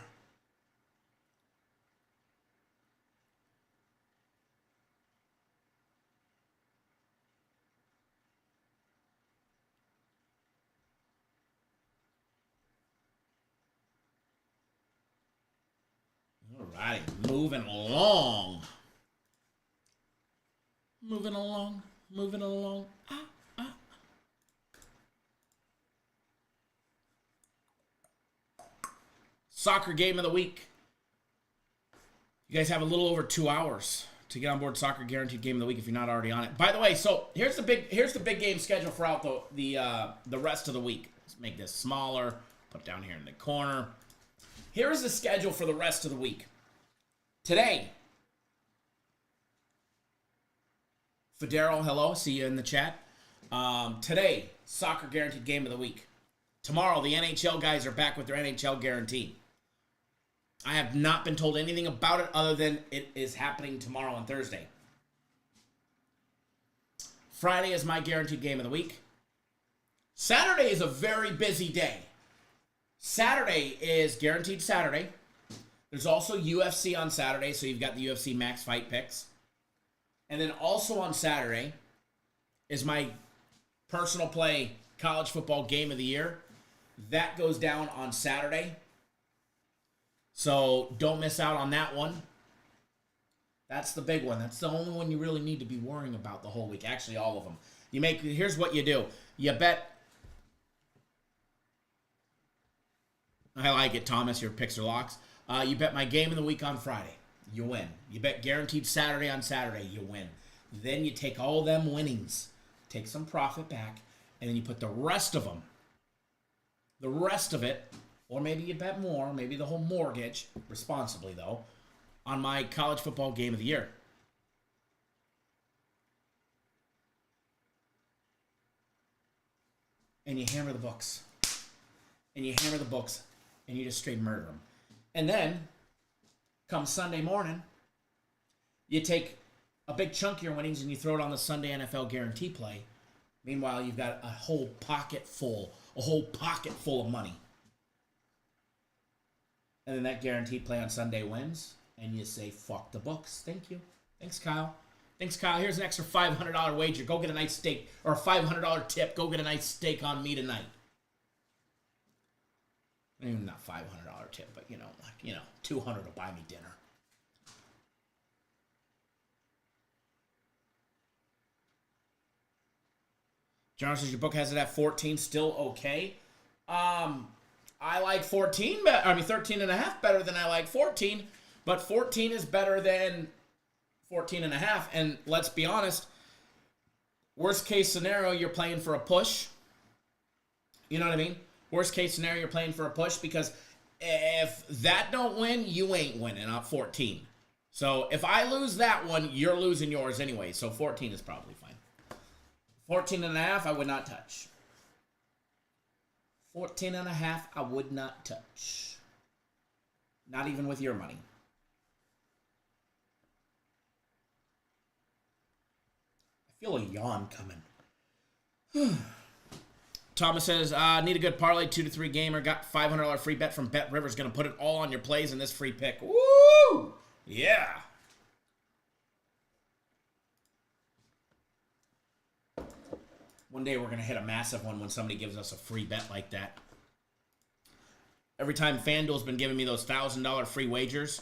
All right, moving along. Moving along, moving along. Soccer game of the week. You guys have a little over 2 hours to get on board Soccer Guaranteed Game of the Week if you're not already on it. By the way, so here's the big game schedule for out the rest of the week. Let's make this smaller. Put it down here in the corner. Here is the schedule for the rest of the week. Today, Federo, hello, see you in the chat. Today, Soccer Guaranteed Game of the Week. Tomorrow, the NHL guys are back with their NHL guarantee. I have not been told anything about it other than it is happening tomorrow on Thursday. Friday is my guaranteed game of the week. Saturday is a very busy day. Saturday is guaranteed Saturday. There's also UFC on Saturday, so you've got the UFC Max Fight Picks. And then also on Saturday is my personal play college football game of the year. That goes down on Saturday. So don't miss out on that one. That's the big one. That's the only one you really need to be worrying about the whole week. Actually, all of them. Here's what you do. You bet. I like it, Thomas. Your picks are locks. You bet my game of the week on Friday. You win. You bet guaranteed Saturday on Saturday. You win. Then you take all them winnings, take some profit back, and then you put the rest of it, or maybe you bet more, maybe the whole mortgage, responsibly though, on my college football game of the year. And you hammer the books. And you just straight murder them. And then, come Sunday morning, you take a big chunk of your winnings and you throw it on the Sunday NFL guarantee play. Meanwhile, you've got a whole pocket full of money. And then that guaranteed play on Sunday wins, and you say, fuck the books. Thank you. Thanks, Kyle. Here's an extra $500 wager. Go get a nice steak, or a $500 tip. Go get a nice steak on me tonight. Not $500 tip, but, 200 will buy me dinner. John says your book has it at 14, still okay. I like 13 and a half better than I like 14, but 14 is better than 14 and a half. And let's be honest, worst case scenario, you're playing for a push. You know what I mean? Worst case scenario, you're playing for a push because if that don't win, you ain't winning on 14. So if I lose that one, you're losing yours anyway. So 14 is probably fine. 14 and a half, I would not touch. 14 and a half, I would not touch. Not even with your money. I feel a yawn coming. Thomas says, need a good parlay, 2 to 3 gamer. Got $500 free bet from Bet Rivers. Going to put it all on your plays in this free pick. Woo! Yeah. One day we're going to hit a massive one when somebody gives us a free bet like that. Every time FanDuel's been giving me those $1,000 free wagers,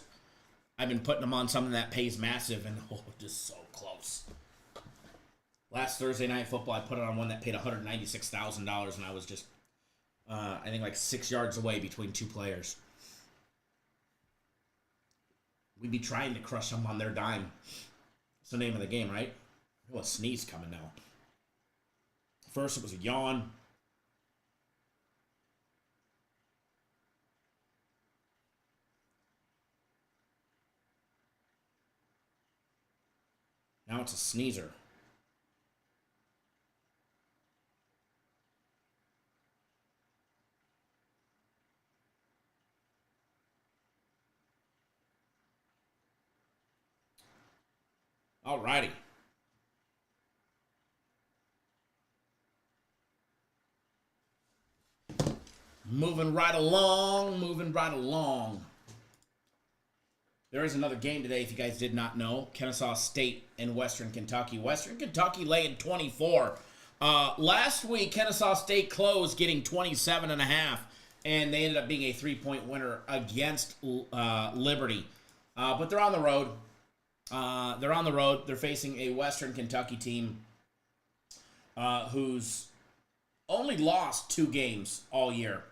I've been putting them on something that pays massive, and just so close. Last Thursday Night Football, I put it on one that paid $196,000, and I was just, I think, like 6 yards away between two players. We'd be trying to crush them on their dime. That's the name of the game, right? Oh, a sneeze coming now. First, it was a yawn. Now it's a sneezer. Alrighty. Moving right along, moving right along. There is another game today, if you guys did not know. Kennesaw State and Western Kentucky. Western Kentucky laying 24. Last week, Kennesaw State closed getting 27.5, and they ended up being a 3-point winner against Liberty. But they're on the road. They're facing a Western Kentucky team who's only lost 2 games all year.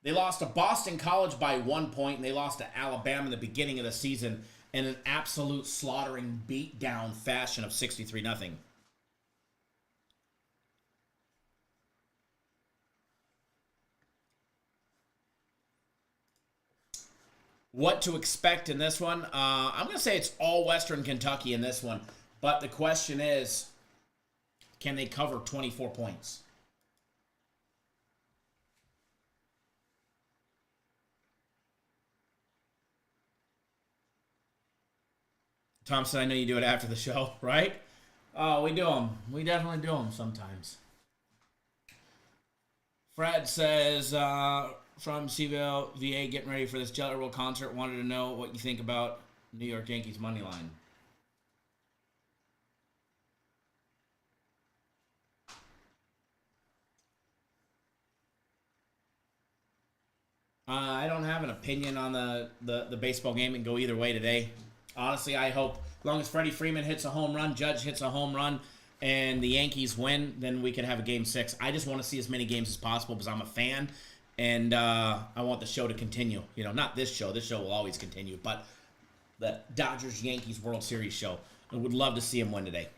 They lost to Boston College by 1 point, and they lost to Alabama in the beginning of the season in an absolute slaughtering beatdown fashion of 63-0. What to expect in this one? I'm going to say it's all Western Kentucky in this one, but the question is, can they cover 24 points? Thompson, I know you do it after the show, right? Oh, we do them. We definitely do them sometimes. Fred says, from Seaville, VA, getting ready for this Jelly Roll concert. Wanted to know what you think about New York Yankees money line. I don't have an opinion on the baseball game and go either way today. Honestly, I hope as long as Freddie Freeman hits a home run, Judge hits a home run, and the Yankees win, then we could have a Game 6. I just want to see as many games as possible because I'm a fan, and I want the show to continue. You know, not this show. This show will always continue, but the Dodgers-Yankees World Series show. I would love to see them win today.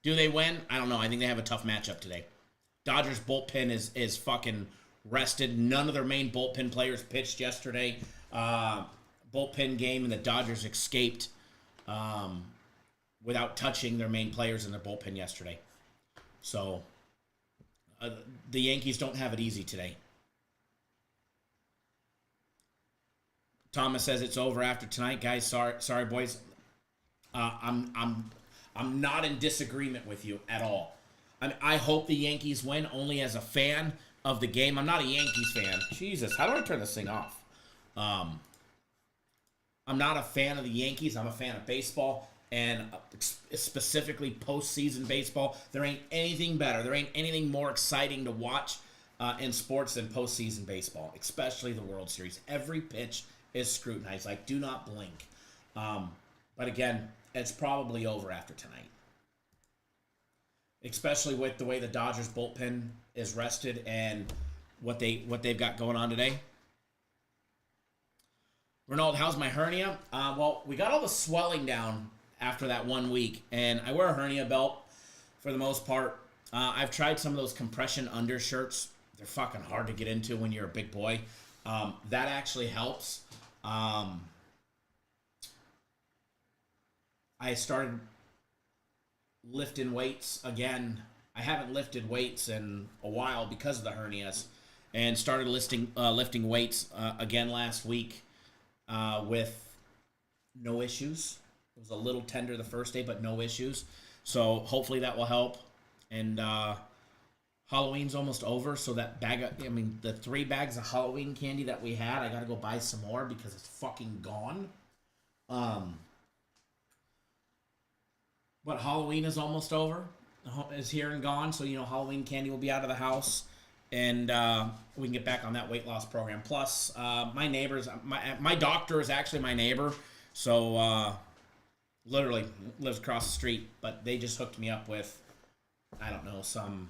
Do they win? I don't know. I think they have a tough matchup today. Dodgers bullpen is fucking rested. None of their main bullpen players pitched yesterday. Bullpen game, and the Dodgers escaped without touching their main players in their bullpen yesterday. So the Yankees don't have it easy today. Thomas says it's over after tonight, guys. Sorry, boys. I'm not in disagreement with you at all. I hope the Yankees win only as a fan of the game. I'm not a Yankees fan. Jesus, how do I turn this thing off? I'm not a fan of the Yankees. I'm a fan of baseball, and specifically postseason baseball. There ain't anything better. There ain't anything more exciting to watch in sports than postseason baseball, especially the World Series. Every pitch is scrutinized. Like, do not blink. But again, it's probably over after tonight, especially with the way the Dodgers bullpen is rested and what they've got going on today. Ronald, how's my hernia? Well, we got all the swelling down after that 1 week, and I wear a hernia belt for the most part. I've tried some of those compression undershirts. They're fucking hard to get into when you're a big boy. That actually helps. I started lifting weights again. I haven't lifted weights in a while because of the hernias, and started lifting weights again last week. With no issues. It was a little tender the first day, but no issues. So hopefully that will help. And Halloween's almost over, so that the 3 bags of Halloween candy that we had, I gotta go buy some more because it's fucking gone. But Halloween is almost over. It's here and gone, so Halloween candy will be out of the house. And we can get back on that weight loss program. Plus, my neighbors, my doctor is actually my neighbor, so literally lives across the street. But they just hooked me up with, I don't know, some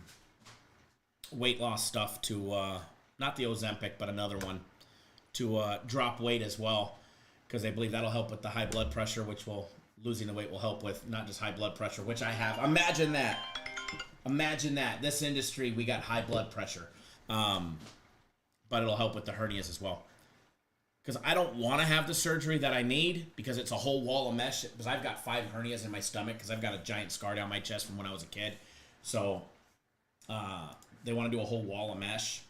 weight loss stuff to, not the Ozempic, but another one, to drop weight as well, because they believe that'll help with the high blood pressure, which losing the weight will help with not just high blood pressure, which I have. Imagine that. Imagine that. This industry, we got high blood pressure. But it'll help with the hernias as well. Because I don't want to have the surgery that I need because it's a whole wall of mesh. Because I've got 5 hernias in my stomach because I've got a giant scar down my chest from when I was a kid. So they want to do a whole wall of mesh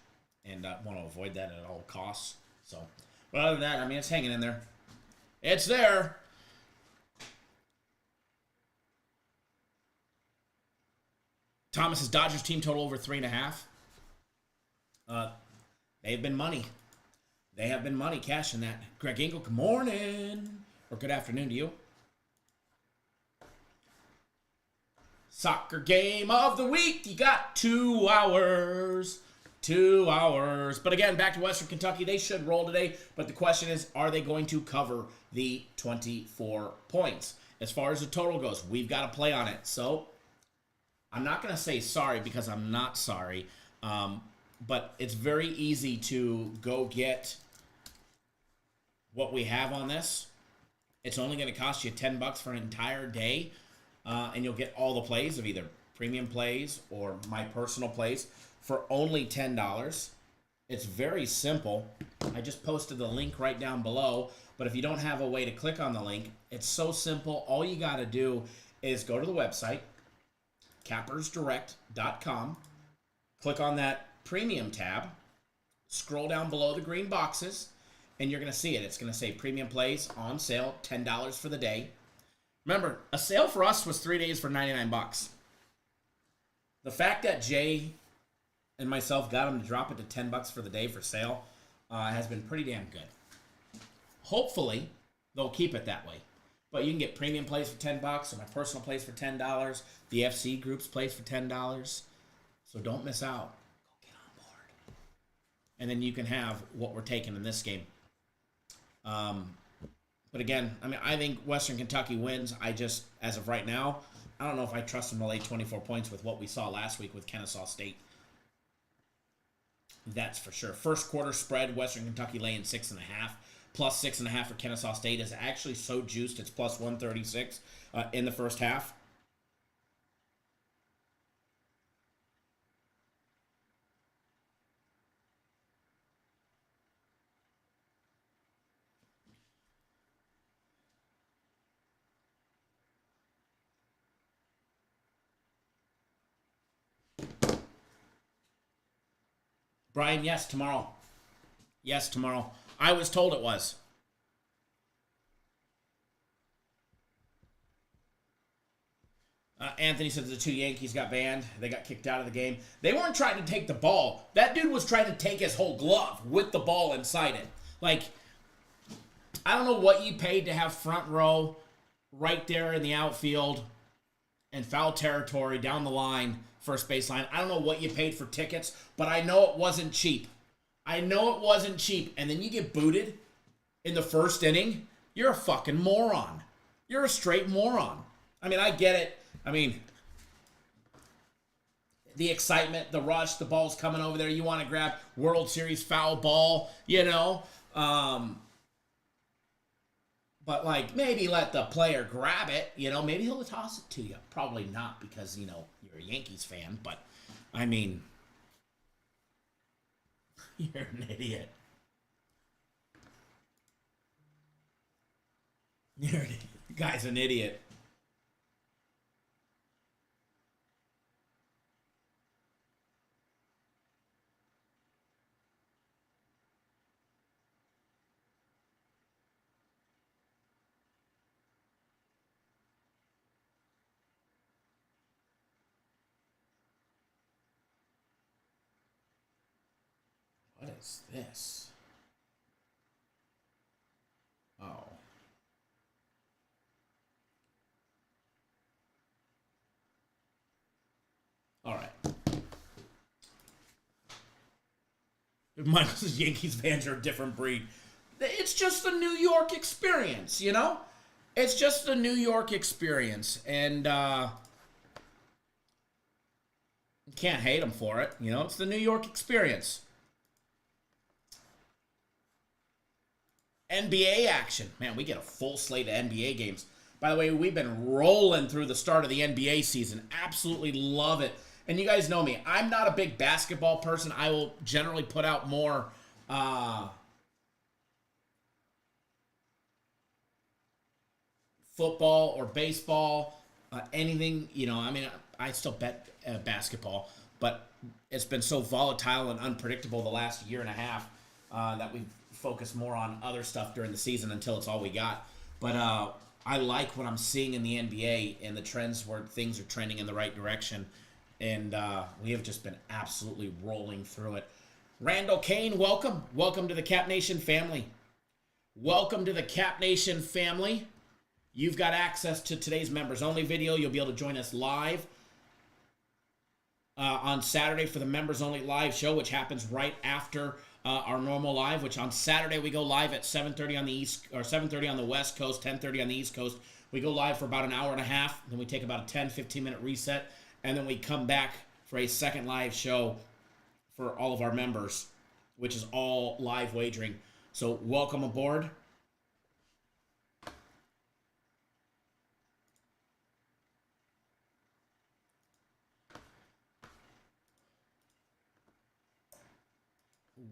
and want to avoid that at all costs. So, but other than that, it's hanging in there. It's there. Thomas's Dodgers team total over 3.5. They've been money. They have been money cashing that. Greg Engel, good morning. Or good afternoon to you. Soccer game of the week. You got 2 hours. 2 hours. But again, back to Western Kentucky. They should roll today. But the question is, are they going to cover the 24 points? As far as the total goes, we've got to play on it. So I'm not going to say sorry because I'm not sorry. But it's very easy to go get what we have on this. It's only going to cost you $10 for an entire day. And you'll get all the plays of either premium plays or my personal plays for only $10. It's very simple. I just posted the link right down below. But if you don't have a way to click on the link, it's so simple. All you got to do is go to the website, cappersdirect.com, click on that premium tab, scroll down below the green boxes, and you're going to see it. It's going to say premium plays on sale, $10 for the day. Remember, a sale for us was 3 days for $99. The fact that Jay and myself got him to drop it to $10 for the day for sale has been pretty damn good. Hopefully, they'll keep it that way. But you can get premium plays for $10, or my personal plays for $10, the FC groups plays for $10. So don't miss out. Go get on board. And then you can have what we're taking in this game. But again, I mean, I think Western Kentucky wins. I just, as of right now, I don't know if I trust them to lay 24 points with what we saw last week with Kennesaw State. That's for sure. First quarter spread, Western Kentucky laying 6.5. Plus 6.5 for Kennesaw State is actually so juiced. It's plus 136 in the first half. Brian, yes, tomorrow. Yes, tomorrow. I was told it was. Anthony said the 2 Yankees got banned. They got kicked out of the game. They weren't trying to take the ball. That dude was trying to take his whole glove with the ball inside it. Like, I don't know what you paid to have front row right there in the outfield and foul territory down the line, first baseline. I don't know what you paid for tickets, but I know it wasn't cheap. I know it wasn't cheap. And then you get booted in the first inning. You're a fucking moron. You're a straight moron. I mean, I get it. I mean, the excitement, the rush, the ball's coming over there. You want to grab World Series foul ball, you know. But, like, maybe let the player grab it. You know, maybe he'll toss it to you. Probably not because, you know, you're a Yankees fan. But, I mean, you're an idiot. The guy's an idiot. What is this? Oh. All right. Michael says Yankees fans are a different breed. It's just the New York experience, you know? It's just the New York experience. And you can't hate them for it. You know, it's the New York experience. NBA action. Man, we get a full slate of NBA games. By the way, we've been rolling through the start of the NBA season. Absolutely love it. And you guys know me. I'm not a big basketball person. I will generally put out more football or baseball, anything. You know, I mean, I still bet basketball. But it's been so volatile and unpredictable the last year and a half that we've focused more on other stuff during the season until it's all we got. But I like what I'm seeing in the NBA and the trends where things are trending in the right direction. And we have just been absolutely rolling through it. Randall Kane, welcome. Welcome to the Cap Nation family. Welcome to the Cap Nation family. You've got access to today's members only video. You'll be able to join us live on Saturday for the members only live show, which happens right after our normal live, which on Saturday we go live at 7:30 on the East, or 7:30 on the West Coast, 10:30 on the East Coast. We go live for about an hour and a half, then we take about a 10-15 minute reset, and then we come back for a second live show for all of our members, which is all live wagering. So welcome aboard.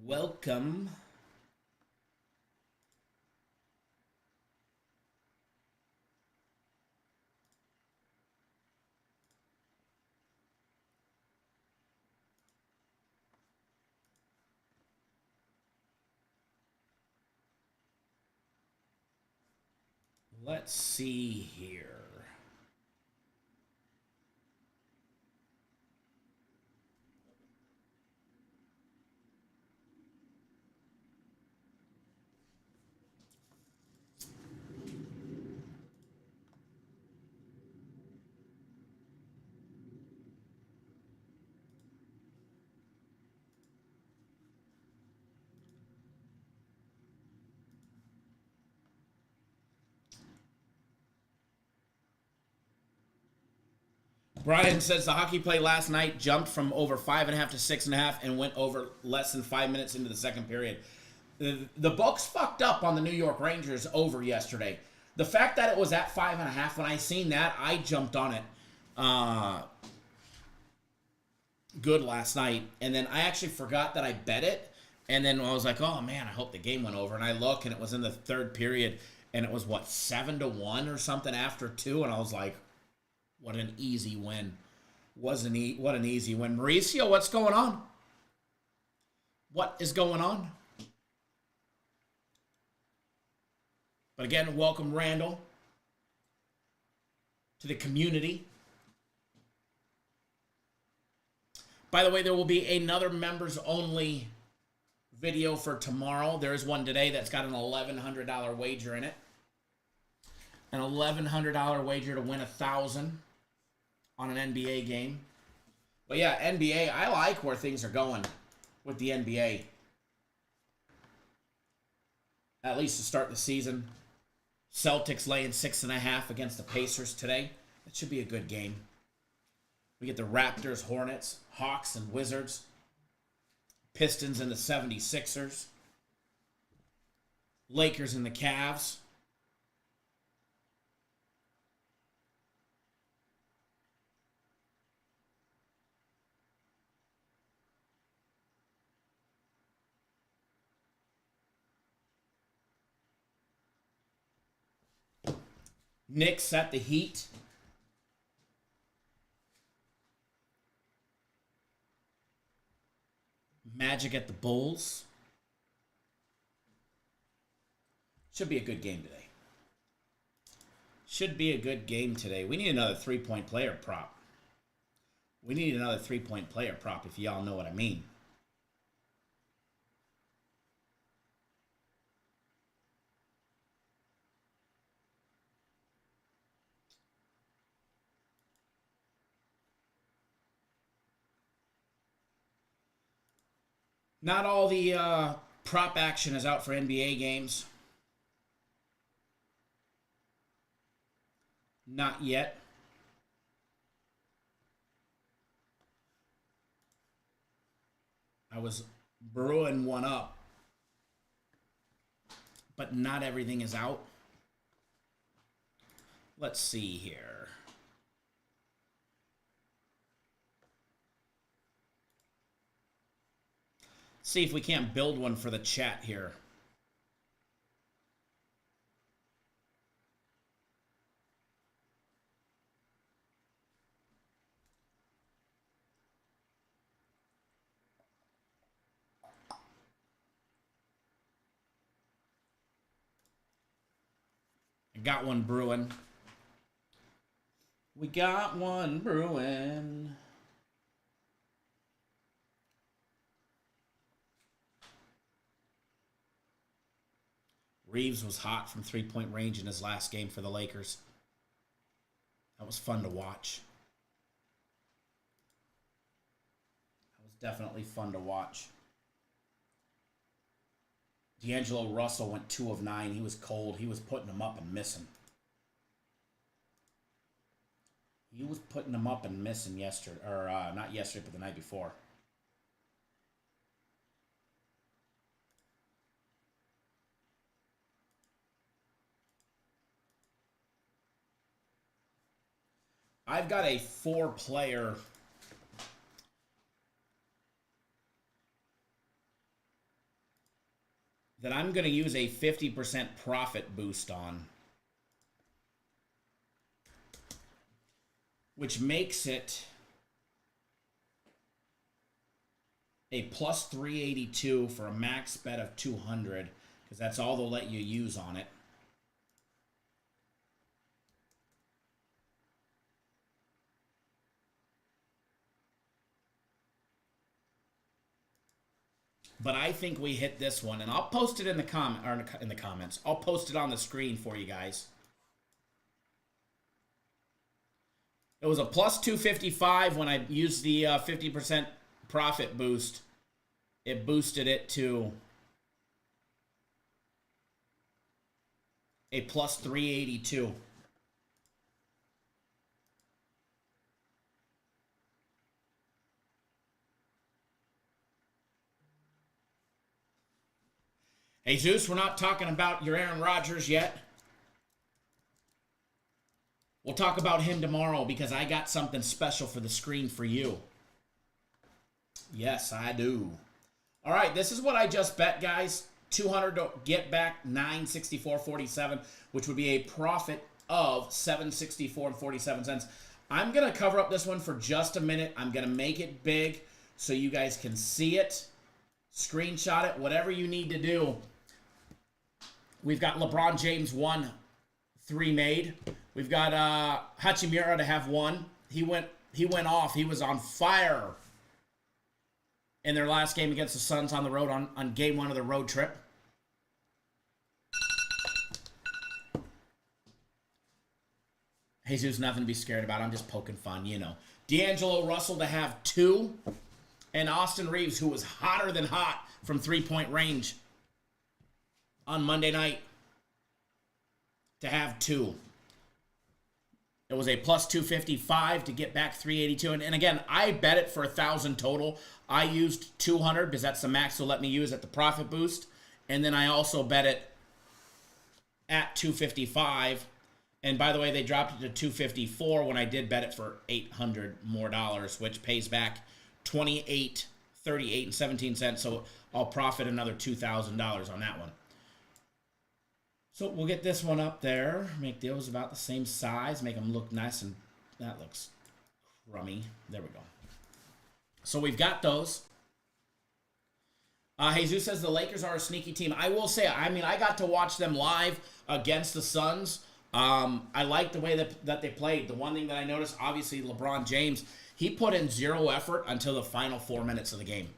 Welcome. Let's see here. Brian says the hockey play last night jumped from over 5.5 to 6.5 and went over less than 5 minutes into the second period. The Bucks fucked up on the New York Rangers over yesterday. The fact that it was at 5.5, when I seen that, I jumped on it good last night. And then I actually forgot that I bet it. And then I was like, oh man, I hope the game went over. And I look, and it was in the third period, and it was what, 7-1 or something after 2. And I was like, what an easy win. What an easy win. Mauricio, what's going on? What is going on? But again, welcome Randall to the community. By the way, there will be another members only video for tomorrow. There is one today that's got an $1,100 wager in it. An $1,100 wager to win $1,000 on an NBA game. But yeah, NBA, I like where things are going with the NBA. At least to start the season. Celtics laying 6.5 against the Pacers today. That should be a good game. We get the Raptors, Hornets, Hawks, and Wizards. Pistons and the 76ers. Lakers and the Cavs. Knicks at the Heat. Magic at the Bulls. Should be a good game today. Should be a good game today. We need another three-point player prop. We need another three-point player prop, if y'all know what I mean. Not all the prop action is out for NBA games. Not yet. I was brewing one up, but not everything is out. Let's see here. See if we can't build one for the chat here. I got one brewing. We got one brewing. Reeves was hot from three-point range in his last game for the Lakers. That was fun to watch. That was definitely fun to watch. D'Angelo Russell went 2 of 9. He was cold. He was putting them up and missing. He was putting them up and missing yesterday. Or not yesterday, but the night before. I've got a 4-player that I'm going to use a 50% profit boost on, which makes it a plus 382 for a max bet of 200, because that's all they'll let you use on it. But I think we hit this one, and I'll post it in the comments. I'll post it on the screen for you guys. It was a plus 255 when I used the 50% profit boost. It boosted it to a plus 382. Hey, Zeus, we're not talking about your Aaron Rodgers yet. We'll talk about him tomorrow because I got something special for the screen for you. Yes, I do. All right, this is what I just bet, guys. 200 to get back 964.47, which would be a profit of 764.47. I'm going to cover up this one for just a minute. I'm going to make it big so you guys can see it. Screenshot it, whatever you need to do. We've got LeBron James 1, 3 made. We've got Hachimura to have 1. He went off. He was on fire in their last game against the Suns on the road on game 1 of the road trip. Jesus, nothing to be scared about. I'm just poking fun, you know. D'Angelo Russell to have 2. And Austin Reeves, who was hotter than hot from three-point range on Monday night, to have 2. It was a plus 255 to get back 382. And again, I bet it for 1,000 total. I used 200 because that's the max they'll let me use at the profit boost. And then I also bet it at 255. And by the way, they dropped it to 254 when I did bet it for $800 more, which pays back $28.38 and 17 cents. So I'll profit another $2,000 on that one. So we'll get this one up there. Make those about the same size. Make them look nice, and that looks crummy. There we go. So we've got those. Jesus says the Lakers are a sneaky team. I will say, I mean, I got to watch them live against the Suns. I like the way that they played. The one thing that I noticed, obviously, LeBron James, he put in 0 effort until the final 4 minutes of the game.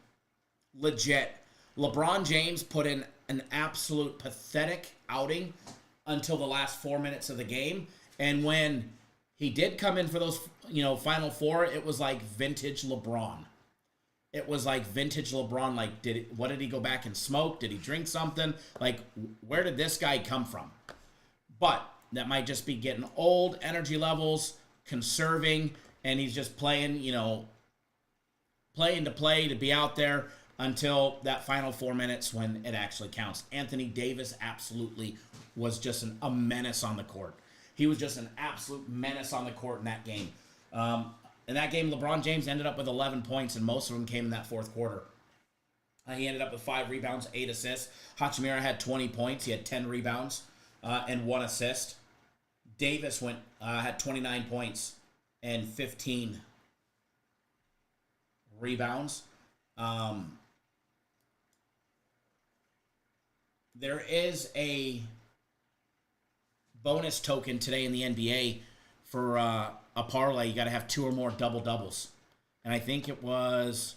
Legit. LeBron James put in an absolute pathetic outing until the last 4 minutes of the game. And when he did come in for those, final 4, it was like vintage LeBron. It was like vintage LeBron. Like, what did he go back and smoke? Did he drink something? Like, where did this guy come from? But that might just be getting old, energy levels, conserving, and he's just playing, playing to play, to be out there until that final 4 minutes when it actually counts. Anthony Davis absolutely was just a menace on the court. He was just an absolute menace on the court in that game. In that game, LeBron James ended up with 11 points, and most of them came in that fourth quarter. He ended up with 5 rebounds, 8 assists. Hachimura had 20 points. He had 10 rebounds and 1 assist. Davis had 29 points and 15 rebounds. There is a bonus token today in the NBA for a parlay. You got to have 2 or more double-doubles. And I think it was,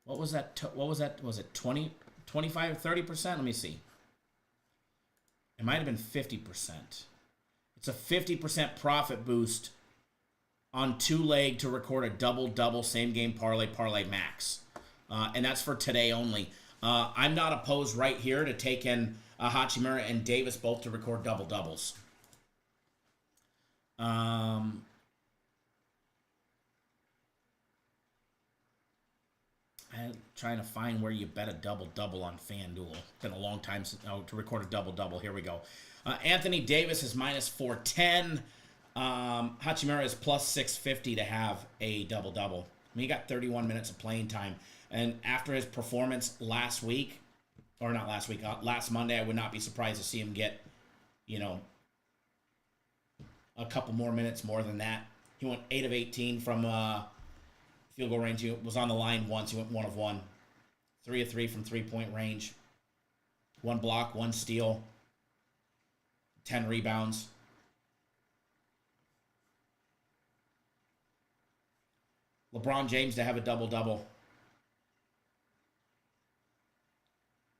what was that? Was it 20, 25, 30%? Let me see. It might have been 50%. It's a 50% profit boost on 2-leg to record a double-double same-game parlay max. And that's for today only. I'm not opposed right here to taking Hachimura and Davis both to record double-doubles. I'm trying to find where you bet a double-double on FanDuel. It's been a long time since, to record a double-double. Here we go. Anthony Davis is minus 410. Hachimura is plus 650 to have a double-double. I mean, he got 31 minutes of playing time. And after his performance last week, or not last week, last Monday, I would not be surprised to see him get, a couple more minutes more than that. He went 8 of 18 from field goal range. He was on the line once. He went 1 of 1. 3 of 3 from three-point range. 1 block, 1 steal. 10 rebounds. LeBron James to have a double-double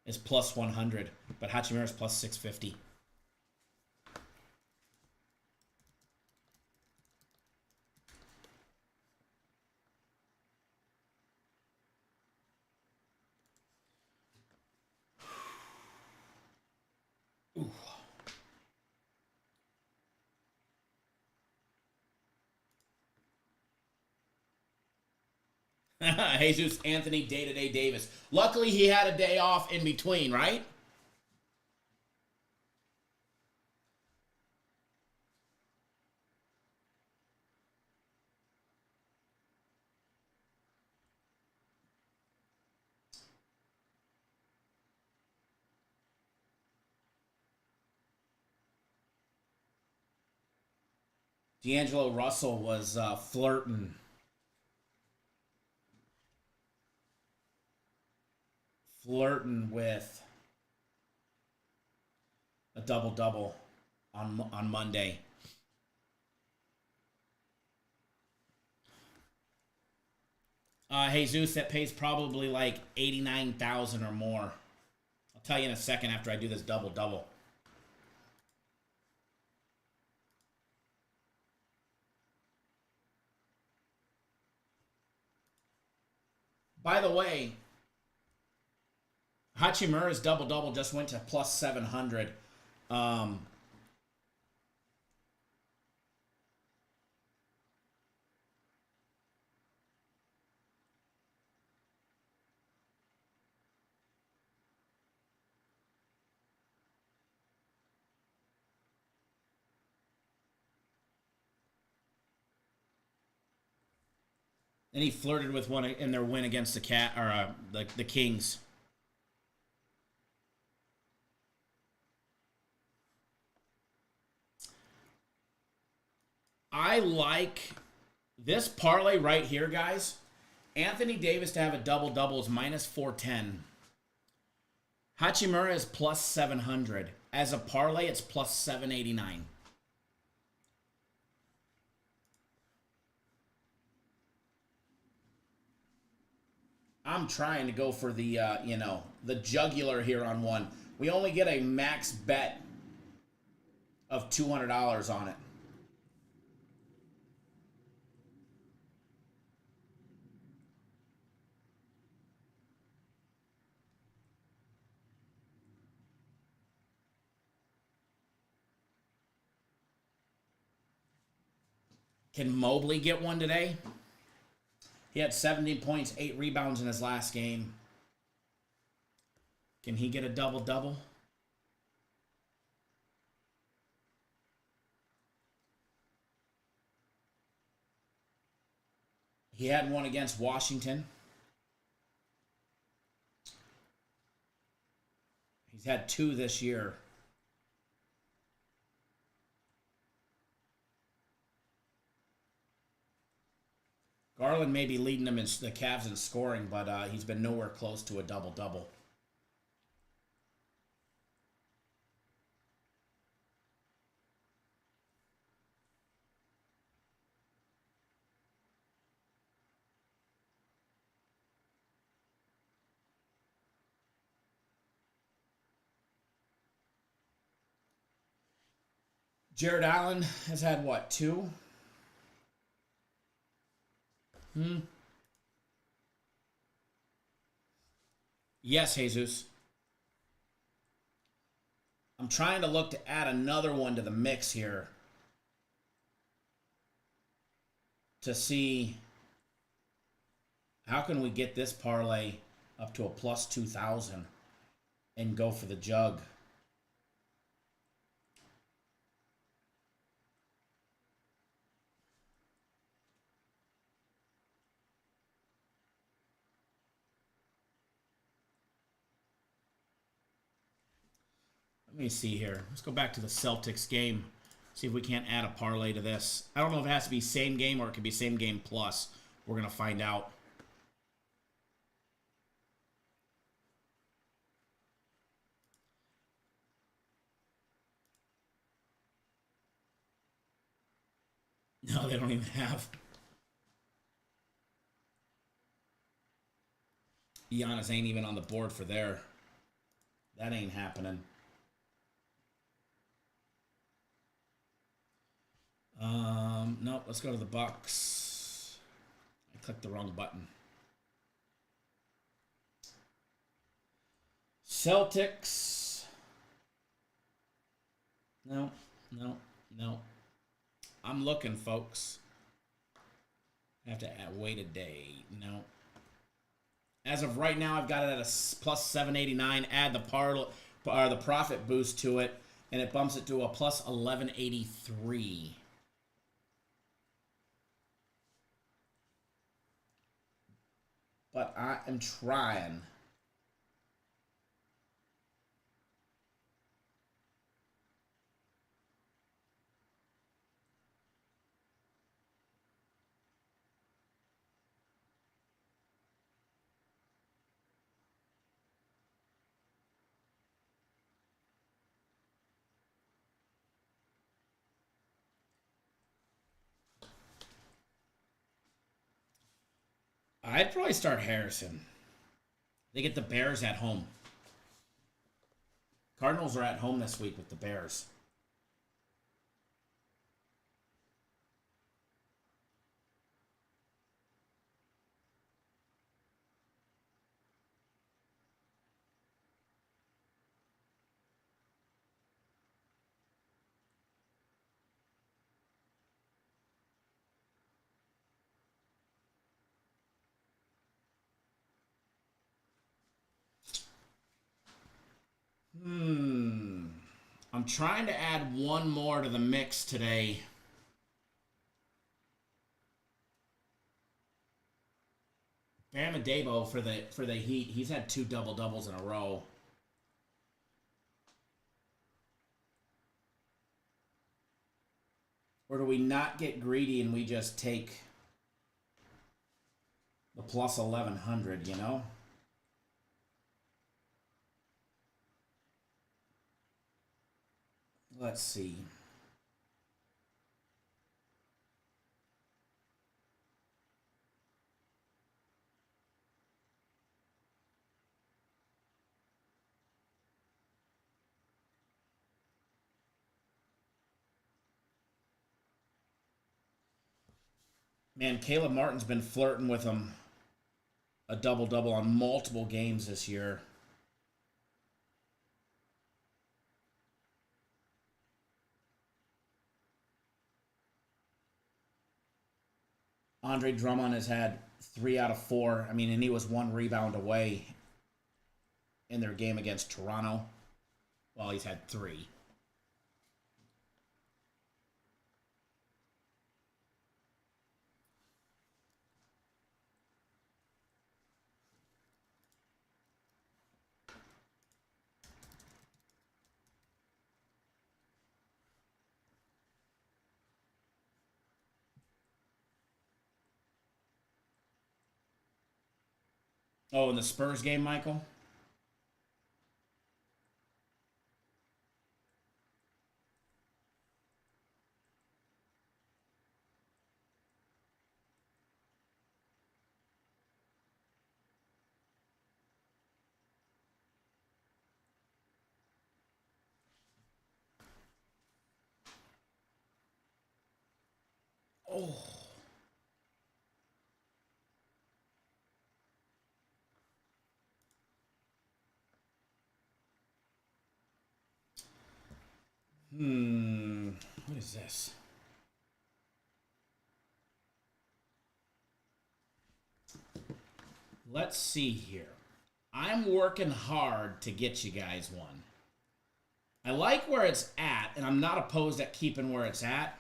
is plus 100, but Hachimura is plus 650. Ooh. Jesus Anthony Day-to-Day Davis. Luckily, he had a day off in between, right? D'Angelo Russell was flirting with a double-double on Monday. Jesus, that pays probably like $89,000 or more. I'll tell you in a second after I do this double-double. By the way, Hachimura's double-double just went to plus 700. And he flirted with one in their win against the Kings. I like this parlay right here, guys. Anthony Davis to have a double-double is minus 410. Hachimura is plus 700. As a parlay, it's plus 789. I'm trying to go for the, the jugular here on one. We only get a max bet of $200 on it. Can Mobley get one today? He had 17 points, 8 rebounds in his last game. Can he get a double-double? He had one against Washington. He's had 2 this year. Garland may be leading them in the Cavs in scoring, but he's been nowhere close to a double-double. Jared Allen has had what, 2? Yes, Jesus. I'm trying to look to add another one to the mix here to see how can we get this parlay up to a plus 2,000 and go for the jug. Let me see here. Let's go back to the Celtics game. See if we can't add a parlay to this. I don't know if it has to be same game or it could be same game plus. We're going to find out. No, they don't even have. Giannis ain't even on the board for there. That ain't happening. Nope, let's go to the Bucks. I clicked the wrong button. Celtics. No. I'm looking, folks. I have to wait a day. No. As of right now, I've got it at a plus 789. Add the profit boost to it, and it bumps it to a plus 1183. But I am trying. I'd probably start Harrison. They get the Bears at home. Cardinals are at home this week with the Bears. I'm trying to add one more to the mix today. Bam Adebayo for the Heat. He's had 2 double-doubles in a row. Or do we not get greedy and we just take the plus 1100, you know? Let's see. Man, Caleb Martin's been flirting with him a double-double on multiple games this year. Andre Drummond has had 3 out of 4. I mean, and he was 1 rebound away in their game against Toronto. Well, he's had 3. Oh, in the Spurs game, Michael? Oh. What is this? Let's see here. I'm working hard to get you guys one. I like where it's at, and I'm not opposed at keeping where it's at.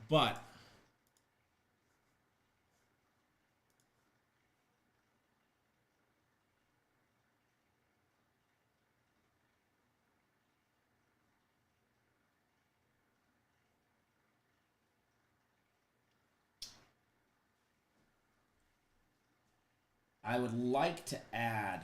But I would like to add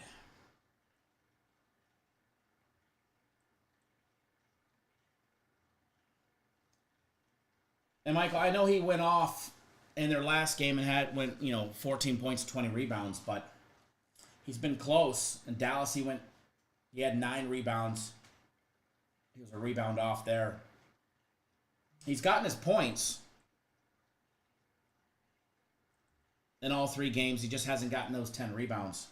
and Michael, I know he went off in their last game and went 14 points, 20 rebounds, but he's been close. In Dallas, he had 9 rebounds. He was a rebound off there. He's gotten his points in all 3 games. He just hasn't gotten those 10 rebounds.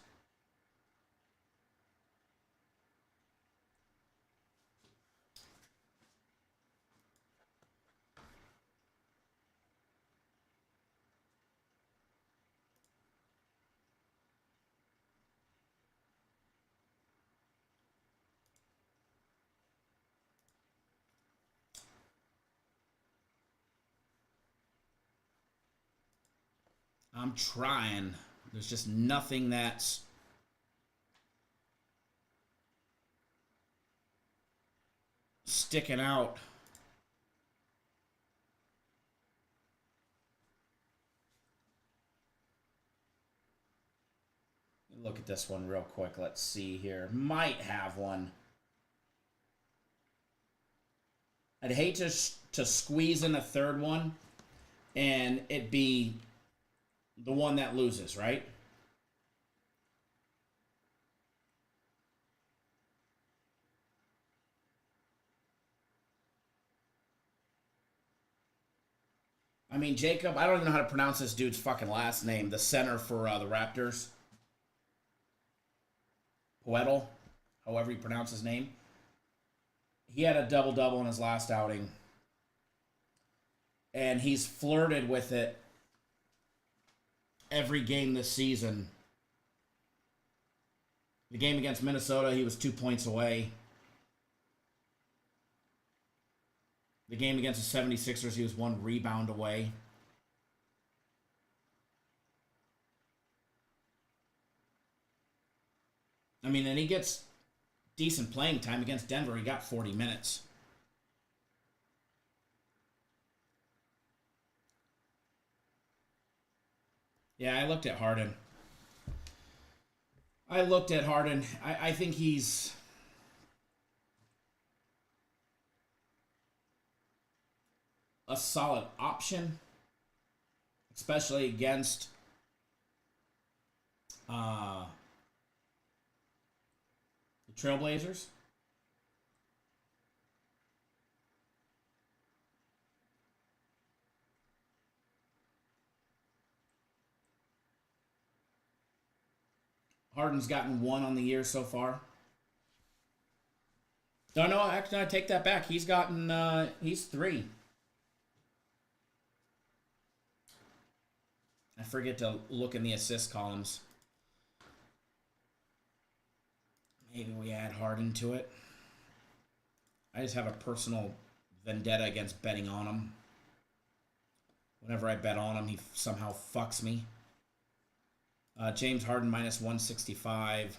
I'm trying. There's just nothing that's sticking out. Look at this one real quick. Let's see here. Might have one. I'd hate to squeeze in a third one and it be the one that loses, right? I mean, Jacob, I don't even know how to pronounce this dude's fucking last name. The center for the Raptors. Poetel, however you pronounce his name. He had a double-double in his last outing. And he's flirted with it every game this season. The game against Minnesota, he was 2 points away. The game against the 76ers, he was 1 rebound away. I mean, and he gets decent playing time against Denver. He got 40 minutes. Yeah, I looked at Harden. I think he's a solid option, especially against the Trailblazers. Harden's gotten 1 on the year so far. No, actually, I take that back. He's 3. I forget to look in the assist columns. Maybe we add Harden to it. I just have a personal vendetta against betting on him. Whenever I bet on him, he somehow fucks me. James Harden minus 165.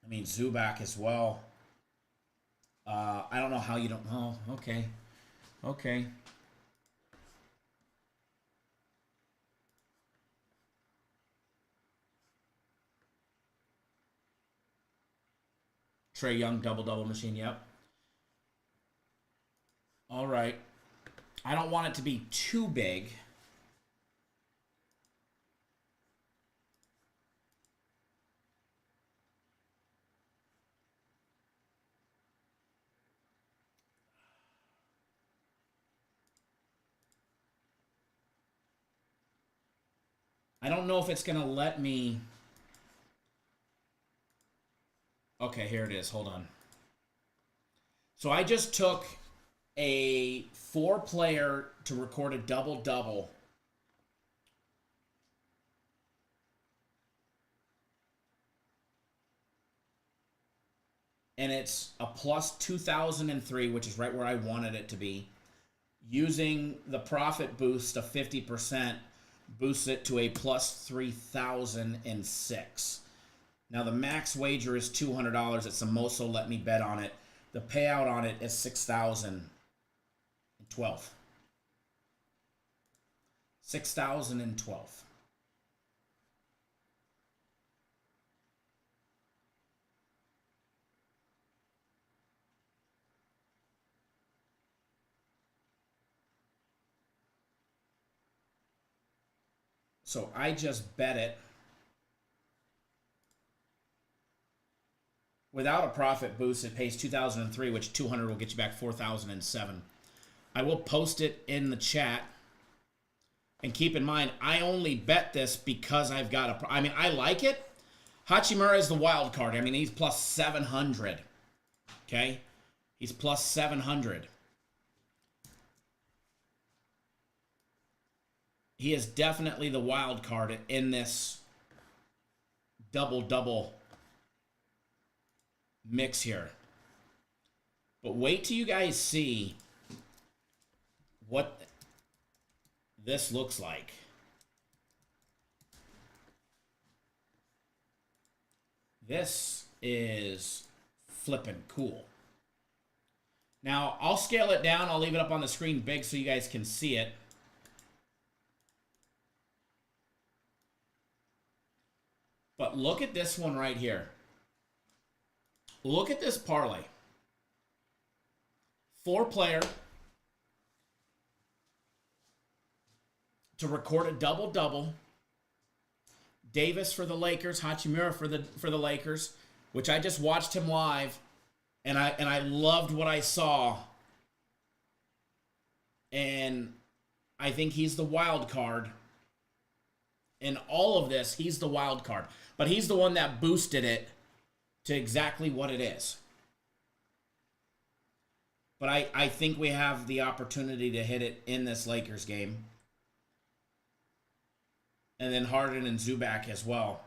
I mean, Zubac as well. I don't know how you don't... Oh, okay. Okay. Trae Young, double-double machine, yep. All right. I don't want it to be too big. I don't know if it's going to let me. Okay, here it is. Hold on. So I just took a 4-player to record a double-double. And it's a plus 2,003, which is right where I wanted it to be. Using the profit boost of 50%, boosts it to a plus 3,006. Now the max wager is $200. It's the most they'll let me bet on it. The payout on it is $6,012. $6,012. So I just bet it without a profit boost. It pays 2,003, which 200 will get you back 4,007. I will post it in the chat. And keep in mind, I only bet this because I've got a. I mean, I like it. Hachimura is the wild card. I mean, he's plus 700. Okay, he's plus 700. He is definitely the wild card in this double-double mix here. But wait till you guys see what this looks like. This is flippin' cool. Now, I'll scale it down. I'll leave it up on the screen big so you guys can see it. But look at this one right here. Look at this parlay. 4-player to record a double-double. Davis for the Lakers, Hachimura for the Lakers, which I just watched him live, and I loved what I saw. And I think he's the wild card. In all of this, he's the wild card. But he's the one that boosted it to exactly what it is. But I think we have the opportunity to hit it in this Lakers game. And then Harden and Zubac as well.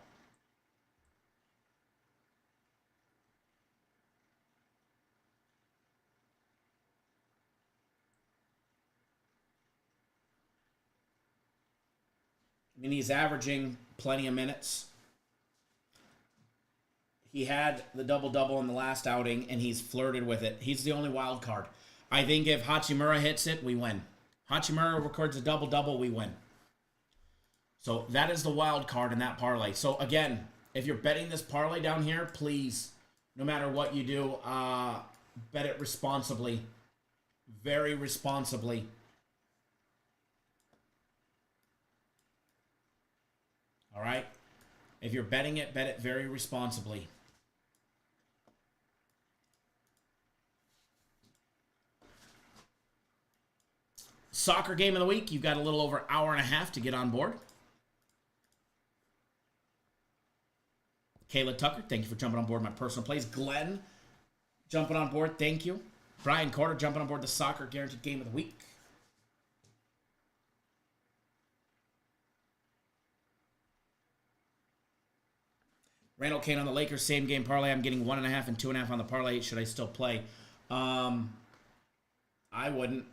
I mean, he's averaging plenty of minutes. He had the double-double in the last outing, and he's flirted with it. He's the only wild card. I think if Hachimura hits it, we win. Hachimura records a double-double, we win. So that is the wild card in that parlay. So again, if you're betting this parlay down here, please, no matter what you do, bet it responsibly. Very responsibly. All right? If you're betting it, bet it very responsibly. Soccer game of the week. You've got a little over an hour and a half to get on board. Kayla Tucker, thank you for jumping on board my personal plays. Glenn, jumping on board, thank you. Brian Carter, jumping on board the soccer guaranteed game of the week. Randall Kane on the Lakers, same game parlay. I'm getting 1.5 and 2.5 on the parlay. Should I still play? I wouldn't.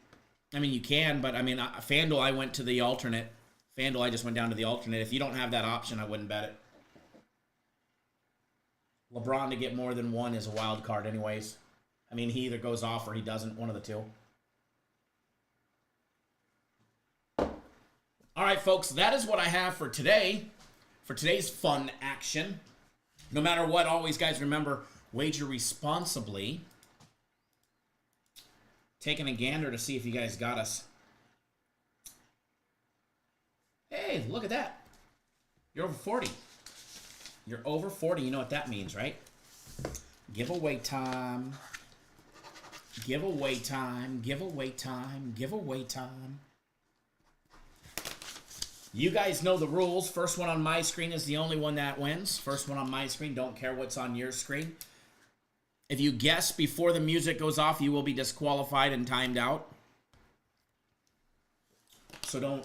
I mean, you can, but I mean, FanDuel, I went to the alternate. FanDuel, I just went down to the alternate. If you don't have that option, I wouldn't bet it. LeBron to get more than one is a wild card anyways. I mean, he either goes off or he doesn't, one of the two. All right, folks, that is what I have for today, for today's fun action. No matter what, always, guys, remember, wager responsibly. Taking a gander to see if you guys got us. Hey, look at that. You're over 40. You're over 40. You know what that means, right? Giveaway time. Giveaway time. Giveaway time. Giveaway time. You guys know the rules. First one on my screen is the only one that wins. First one on my screen. Don't care what's on your screen. If you guess before the music goes off, you will be disqualified and timed out. So don't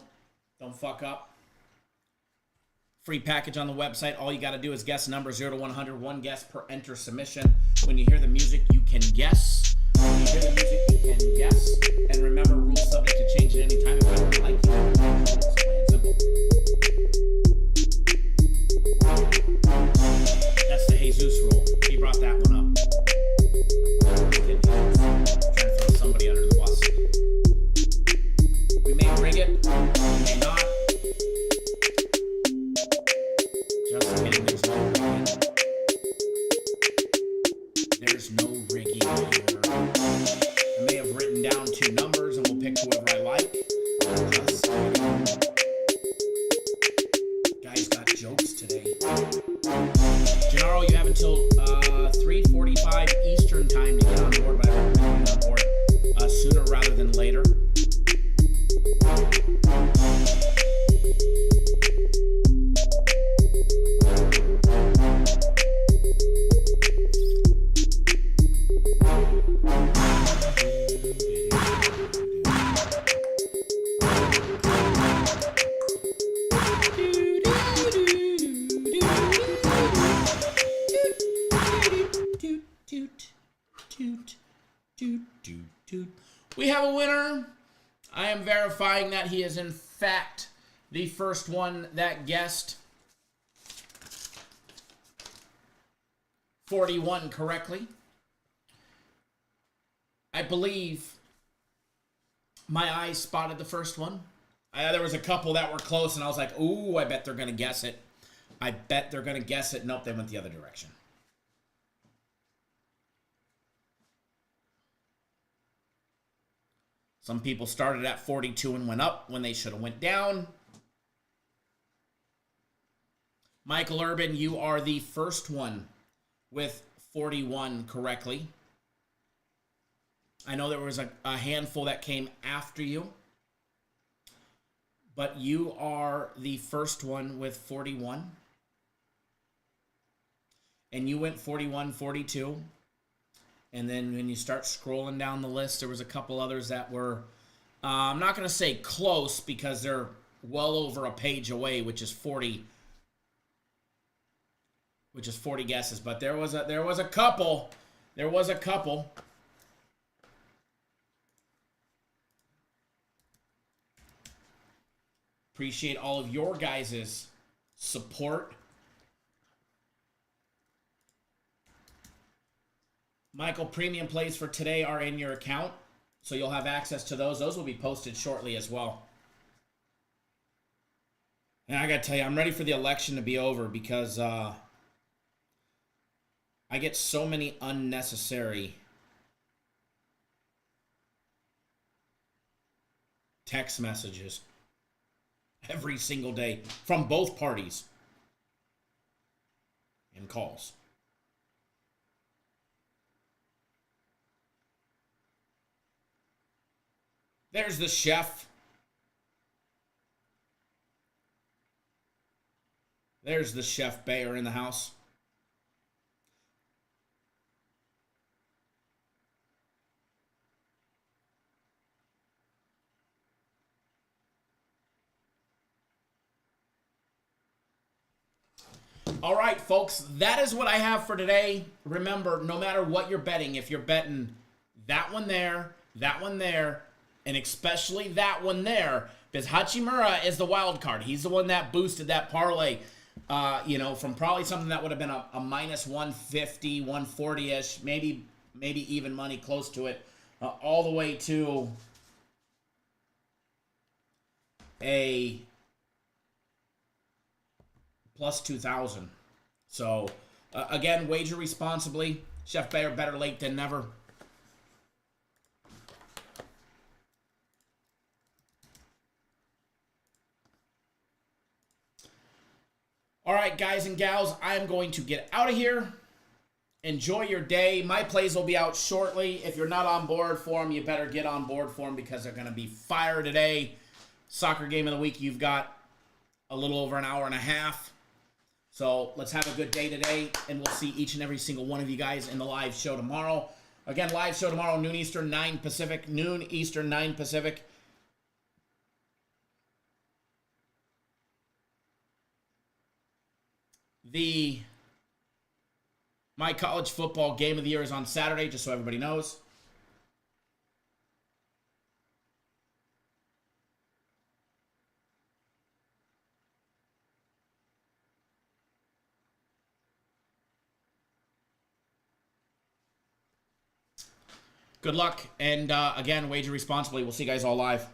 fuck up. Free package on the website. All you got to do is guess number 0 to 100. One guess per enter submission. When you hear the music, you can guess. When you hear the music, you can guess. And remember, rules subject to change at any time. If I don't like you, it's plain and simple. That's the Jesus rule. He brought that one up. Trying to throw somebody under the bus. We may rig it, we may not. Just kidding, there's no rigging here. I may have written down 2 numbers and we'll pick whoever I like. Just kidding. Guys got jokes today. Gennaro, you have until 3:45 Eastern time to get on board, but I recommend you on board sooner rather than later. We have a winner. I am verifying that he is in fact the first one that guessed 41 correctly. I believe my eyes spotted the first one. There was a couple that were close and I was like, ooh, I bet they're going to guess it. I bet they're going to guess it. Nope, they went the other direction. Some people started at 42 and went up when they should have went down. Michael Urban, you are the first one with 41 correctly. I know there was a handful that came after you, but you are the first one with 41. And you went 41, 42. And then when you start scrolling down the list, there was a couple others that were, I'm not going to say close because they're well over a page away, which is 40 guesses. But there was a couple. There was a couple. Appreciate all of your guys' support. Michael, premium plays for today are in your account, so you'll have access to those. Those will be posted shortly as well. And I got to tell you, I'm ready for the election to be over because I get so many unnecessary text messages every single day from both parties and calls. There's the chef. There's the Chef Bayer in the house. All right, folks, that is what I have for today. Remember, no matter what you're betting, if you're betting that one there, and especially that one there, because Hachimura is the wild card. He's the one that boosted that parlay, from probably something that would have been a minus 150, 140-ish, maybe even money close to it, all the way to a plus 2,000. So, again, wager responsibly. Chef Bayer, better late than never. All right, guys and gals, I am going to get out of here. Enjoy your day. My plays will be out shortly. If you're not on board for them, you better get on board for them because they're going to be fire today. Soccer game of the week, you've got a little over an hour and a half. So let's have a good day today, and we'll see each and every single one of you guys in the live show tomorrow. Again, live show tomorrow, noon Eastern, 9 Pacific. Noon Eastern, 9 Pacific. My college football game of the year is on Saturday, just so everybody knows. Good luck, and again, wager responsibly. We'll see you guys all live.